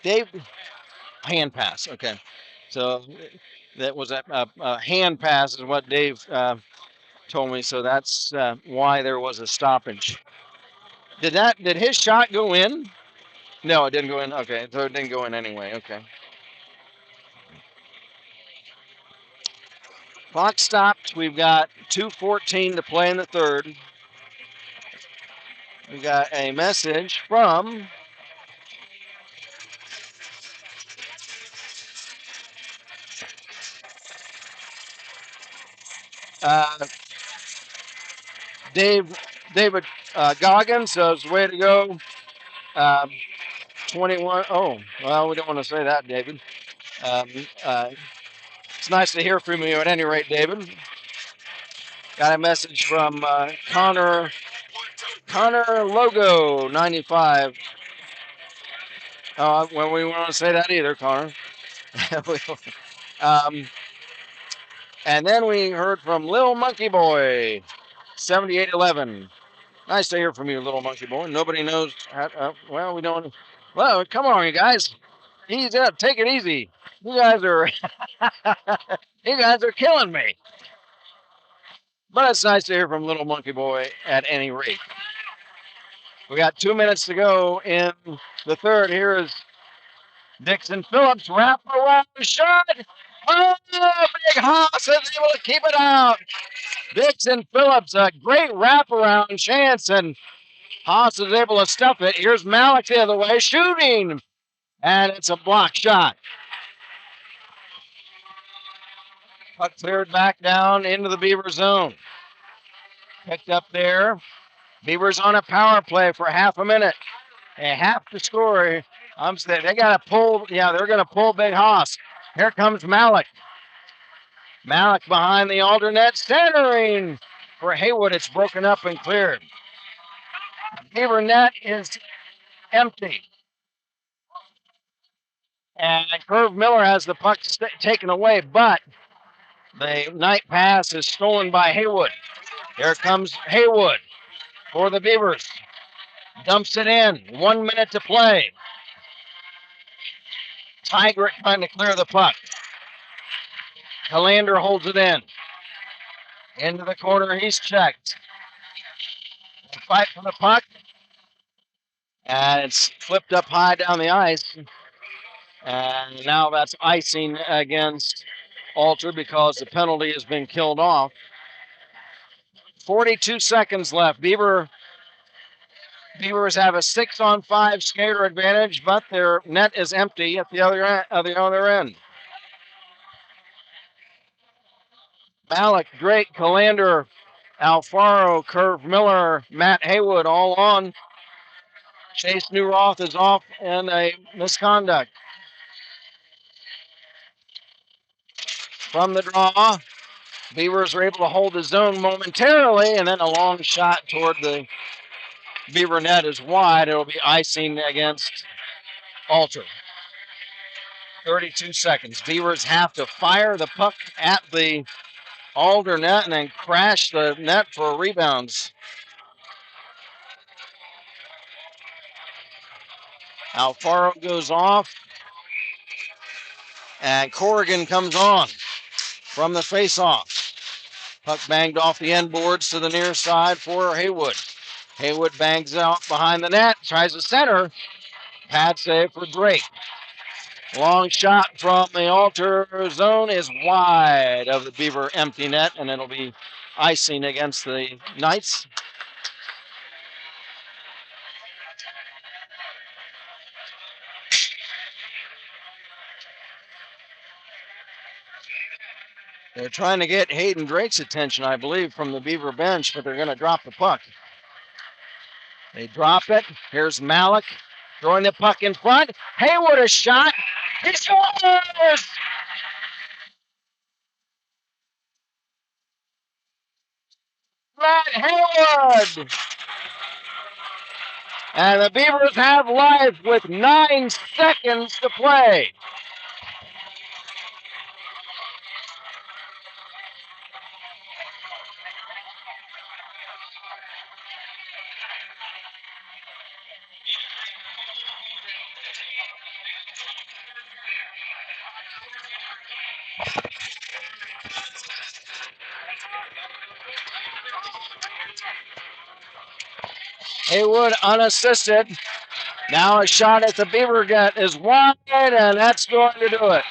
Dave, hand pass. Okay, so that was a hand pass is what Dave told me. So that's why there was a stoppage. Did his shot go in? No, it didn't go in. Okay, so it didn't go in anyway. Okay. Clock stopped. We've got 2:14 to play in the third. We got a message from David Goggins says, way to go, 21. Oh, well, we don't want to say that, David. It's nice to hear from you at any rate, David. Got a message from Connor Logo 95. Well, we won't want to say that either, Connor. And then we heard from Lil Monkey Boy 7811. Nice to hear from you, Little Monkey Boy. Nobody knows. Well, we don't. Well, come on, you guys. Ease up. Take it easy. You guys are. You guys are killing me. But it's nice to hear from Little Monkey Boy at any rate. We got 2 minutes to go in the third. Here is Dixon Phillips, wrap around shot. Oh, Big Haas is able to keep it out. Dixon Phillips, a great wraparound chance, and Haas is able to stuff it. Here's Malik the other way, shooting, and it's a block shot. Puck cleared back down into the Beaver zone. Picked up there. Beavers on a power play for half a minute. They have to score. They got to pull. Yeah, they're going to pull Big Haas. Here comes Malik. Malik behind the alternate, centering for Haywood. It's broken up and cleared. Beaver net is empty. And Curve Miller has the puck taken away, but the night pass is stolen by Haywood. Here comes Haywood for the Beavers. Dumps it in. 1 minute to play. Tigert trying to clear the puck. Calander holds it in. Into the corner, he's checked. Fight for the puck. And it's flipped up high down the ice. And now that's icing against Alter because the penalty has been killed off. 42 seconds left. Beavers have a 6-on-5 skater advantage, but their net is empty at the other end. Malik, Drake, Calander, Alfaro, Curve Miller, Matt Haywood all on. Chase Newroth is off in a misconduct. From the draw, Beavers are able to hold the zone momentarily, and then a long shot toward the Beaver net is wide. It'll be icing against Alter. 32 seconds. Beavers have to fire the puck at the Alder net and then crash the net for rebounds. Alfaro goes off, and Corrigan comes on from the faceoff. Puck banged off the end boards to the near side for Haywood. Haywood bangs out behind the net, tries to center. Pad save for Drake. Long shot from the Alter zone is wide of the Beaver empty net, and it'll be icing against the Knights. They're trying to get Hayden Drake's attention, I believe, from the Beaver bench, but they're going to drop the puck. They drop it. Here's Malik throwing the puck in front. Haywood a shot. He scores! Matt Haywood! And the Beavers have life with 9 seconds to play. Haywood unassisted. Now a shot at the Beaver net is wide, and that's going to do it.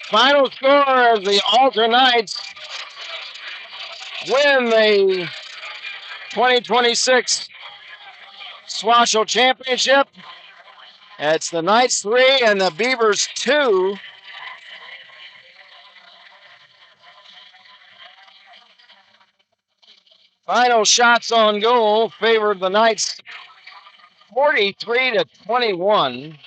Final score as the Alter Knights win the 2026 SWOHSHL Championship. It's the Knights 3 and the Beavers 2. Final shots on goal favored the Knights 43-21.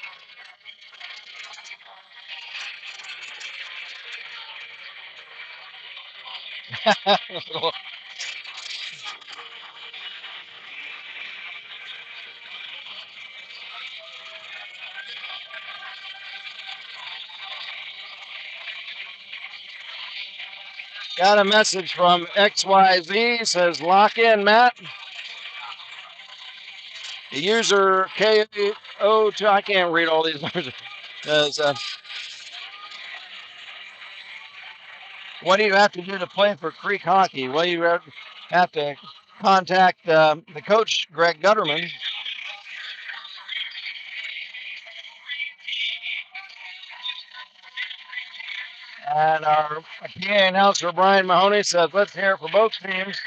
Got a message from XYZ, says lock in, Matt. The user KO2, I can't read all these numbers. Says, what do you have to do to play for Creek Hockey? Well, you have to contact the coach, Greg Gutterman. And our PA announcer, Brian Mahoney, says, let's hear it for both teams.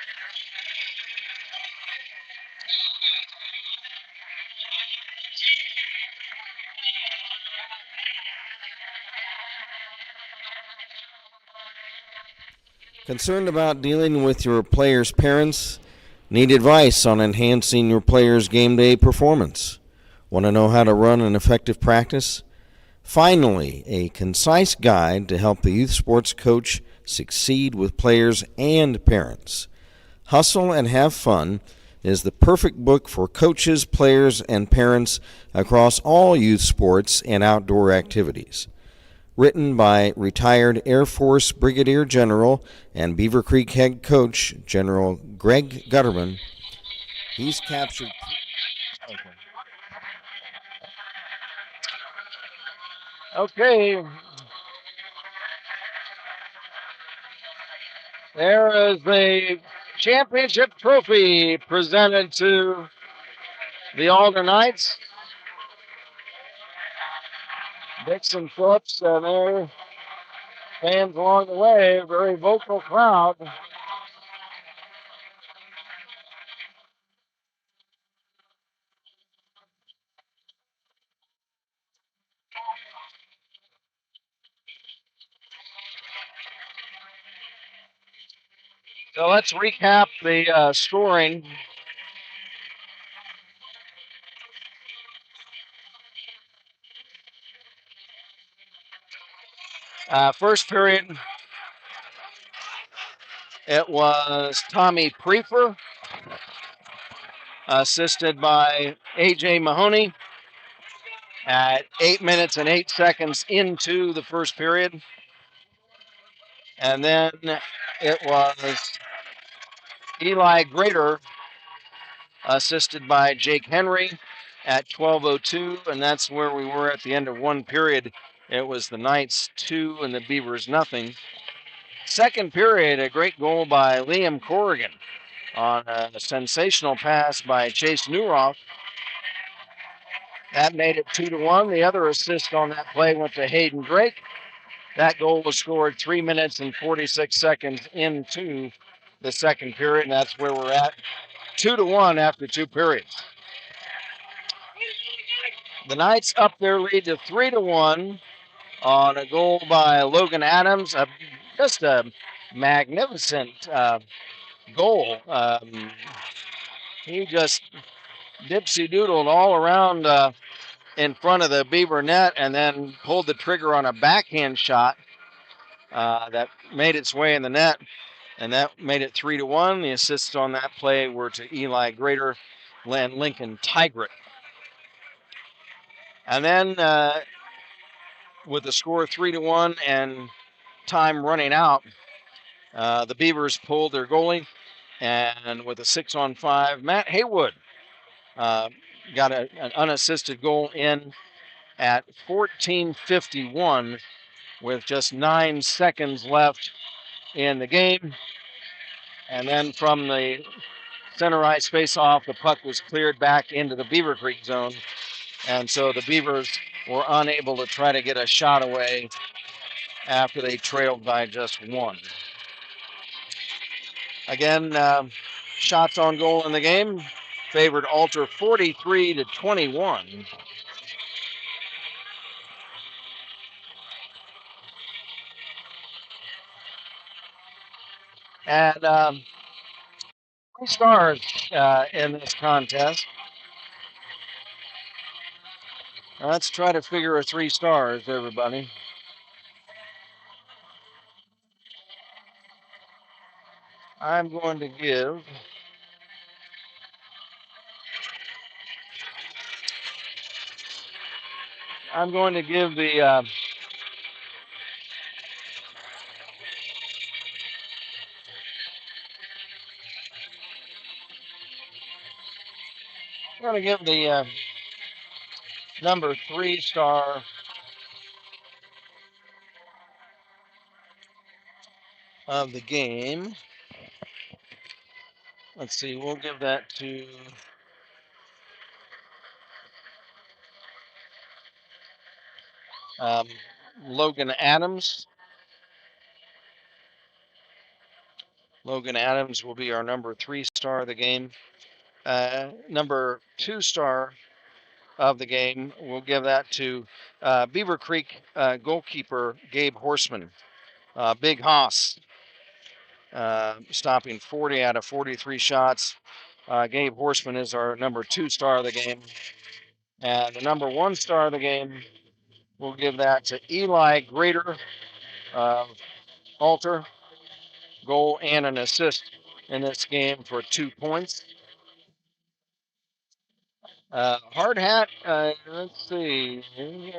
Concerned about dealing with your players' parents? Need advice on enhancing your players' game day performance? Want to know how to run an effective practice? Finally, a concise guide to help the youth sports coach succeed with players and parents. Hustle and Have Fun is the perfect book for coaches, players, and parents across all youth sports and outdoor activities. Written by retired Air Force Brigadier General and Beavercreek head coach General Greg Gutterman, he's captured. Okay. There is the championship trophy presented to the Alder Knights. Dixon Phillips and their fans along the way, very vocal crowd. So let's recap the scoring. First period, it was Tommy Prefer, assisted by A.J. Mahoney at 8 minutes and 8 seconds into the first period. And then it was Eli Grader, assisted by Jake Henry at 12:02, and that's where we were at the end of one period. It was the Knights 2 and the Beavers nothing. Second period, a great goal by Liam Corrigan on a sensational pass by Chase Newroff. That made it 2-1. The other assist on that play went to Hayden Drake. That goal was scored 3 minutes and 46 seconds into the second period, and that's where we're at. 2-1 after two periods. The Knights up their lead to 3-1 on a goal by Logan Adams. Just a magnificent goal. He just dipsy-doodled all around in front of the Beaver net and then pulled the trigger on a backhand shot that made its way in the net, and that made it 3-1. The assists on that play were to Eli Grader and Lincoln Tigret. And then with the score 3-1 and time running out, the Beavers pulled their goalie, and with a 6-on-5, Matt Haywood got an unassisted goal in at 14:51 with just 9 seconds left in the game. And then from the center ice face-off, the puck was cleared back into the Beavercreek zone. And so the Beavers were unable to try to get a shot away after they trailed by just one. Again, shots on goal in the game. favored Alter 43-21. And 3 stars in this contest. Let's try to figure a 3 stars, everybody. I'm going to give the number 3 star of the game. Let's see, we'll give that to Logan Adams. Logan Adams will be our number 3 star of the game. Number 2 star of the game, we'll give that to Beavercreek goalkeeper Gabe Horseman. Big Hoss, stopping 40 out of 43 shots. Gabe Horseman is our number 2 star of the game. And the number 1 star of the game, we'll give that to Eli Grader, Alter, goal and an assist in this game for 2 points. Hard hat, let's see. I'm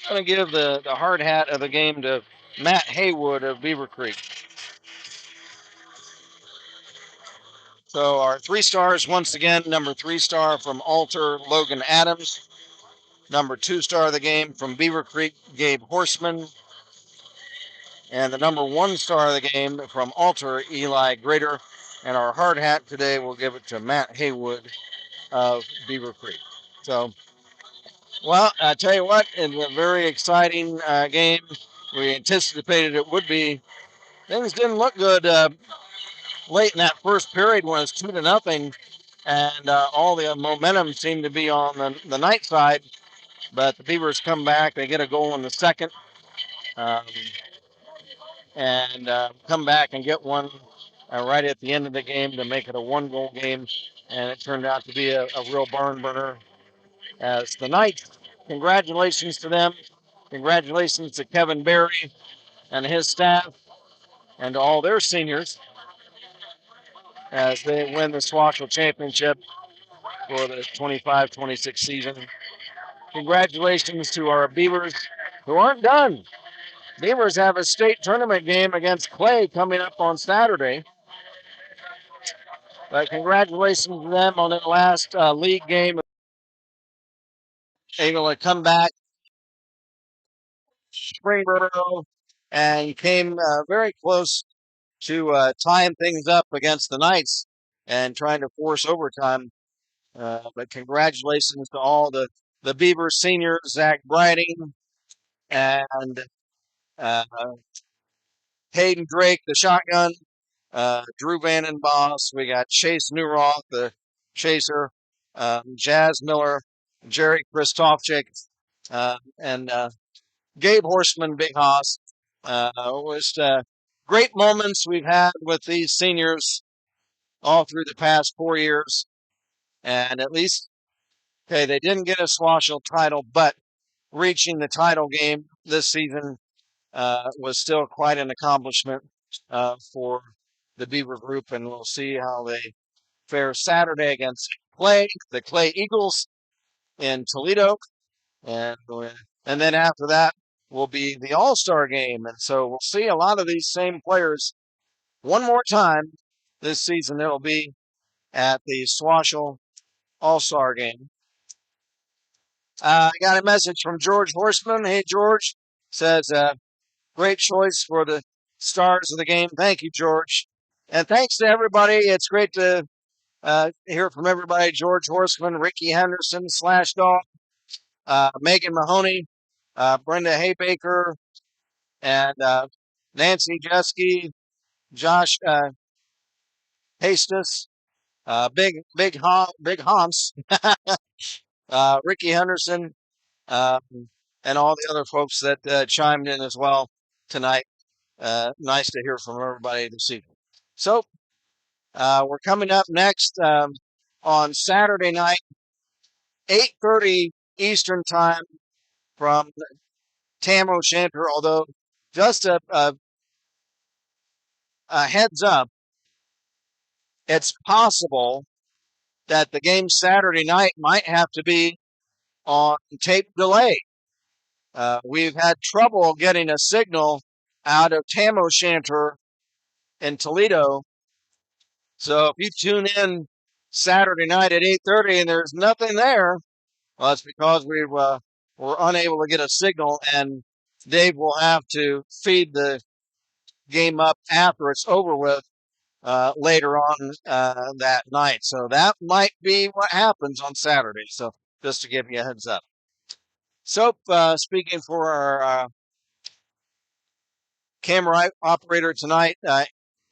going to give the hard hat of the game to Matt Haywood of Beavercreek. So our 3 stars, once again, number 3 star from Alter, Logan Adams. Number 2 star of the game from Beavercreek, Gabe Horseman. And the number 1 star of the game from Alter, Eli Grader. And our hard hat today, we'll give it to Matt Haywood of Beavercreek. So, well, I tell you what, it's a very exciting game. We anticipated it would be. Things didn't look good late in that first period when it's 2-0, and all the momentum seemed to be on the night side. But the Beavers come back. They get a goal in the second, and come back and get one right at the end of the game to make it a 1-goal game. And it turned out to be a real barn burner. As the Knights, congratulations to them. Congratulations to Kevin Berry and his staff and to all their seniors as they win the SWOHSHL championship for the 25-26 season. Congratulations to our Beavers who aren't done. Beavers have a state tournament game against Clay coming up on Saturday. But congratulations to them on their last league game. Able to come back Springboro and came very close to tying things up against the Knights and trying to force overtime. But congratulations to all the Beavers seniors, Zach Briding and Hayden Drake, the shotgun, Drew Vandenboss. We got Chase Newroth, the chaser, Jazz Miller, Jerry Christofchik, and Gabe Horseman, Big Hoss. It was great moments we've had with these seniors all through the past 4 years. And at least, okay, they didn't get a SWOHSHL title, but reaching the title game this season was still quite an accomplishment for the Beaver group. And we'll see how they fare Saturday against the Clay Eagles in Toledo. And then after that will be the All-Star game. And so we'll see a lot of these same players one more time this season. It'll be at the SWOHSHL All-Star game. I got a message from George Horseman. Hey, George, says, great choice for the stars of the game. Thank you, George. And thanks to everybody. It's great to hear from everybody. George Horseman, Ricky Henderson, Slash Dog, Megan Mahoney, Brenda Haybaker, and Nancy Jeske, Josh Hastus, Big Hans, Ricky Henderson, and all the other folks that chimed in as well tonight. Nice to hear from everybody this evening. So we're coming up next on Saturday night, 8:30 Eastern time from Tam O'Shanter. Although just a heads up, it's possible that the game Saturday night might have to be on tape delay. We've had trouble getting a signal out of Tam O'Shanter in Toledo. So if you tune in Saturday night at 8:30 and there's nothing there, well, that's because we're unable to get a signal, and Dave will have to feed the game up after it's over with later on that night. So that might be what happens on Saturday. So just to give you a heads up. So speaking for our camera operator tonight,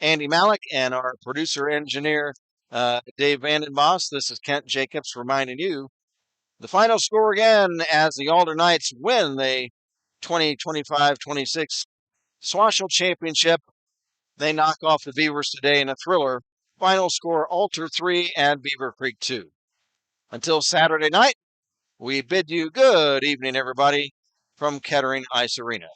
Andy Malik, and our producer engineer, Dave Vandenbos, this is Kent Jacobs reminding you the final score again as the Alder Knights win the 2025-26 SWOHSHL Championship. They knock off the Beavers today in a thriller. Final score, Alter 3 and Beavercreek 2. Until Saturday night, we bid you good evening, everybody, from Kettering Ice Arena.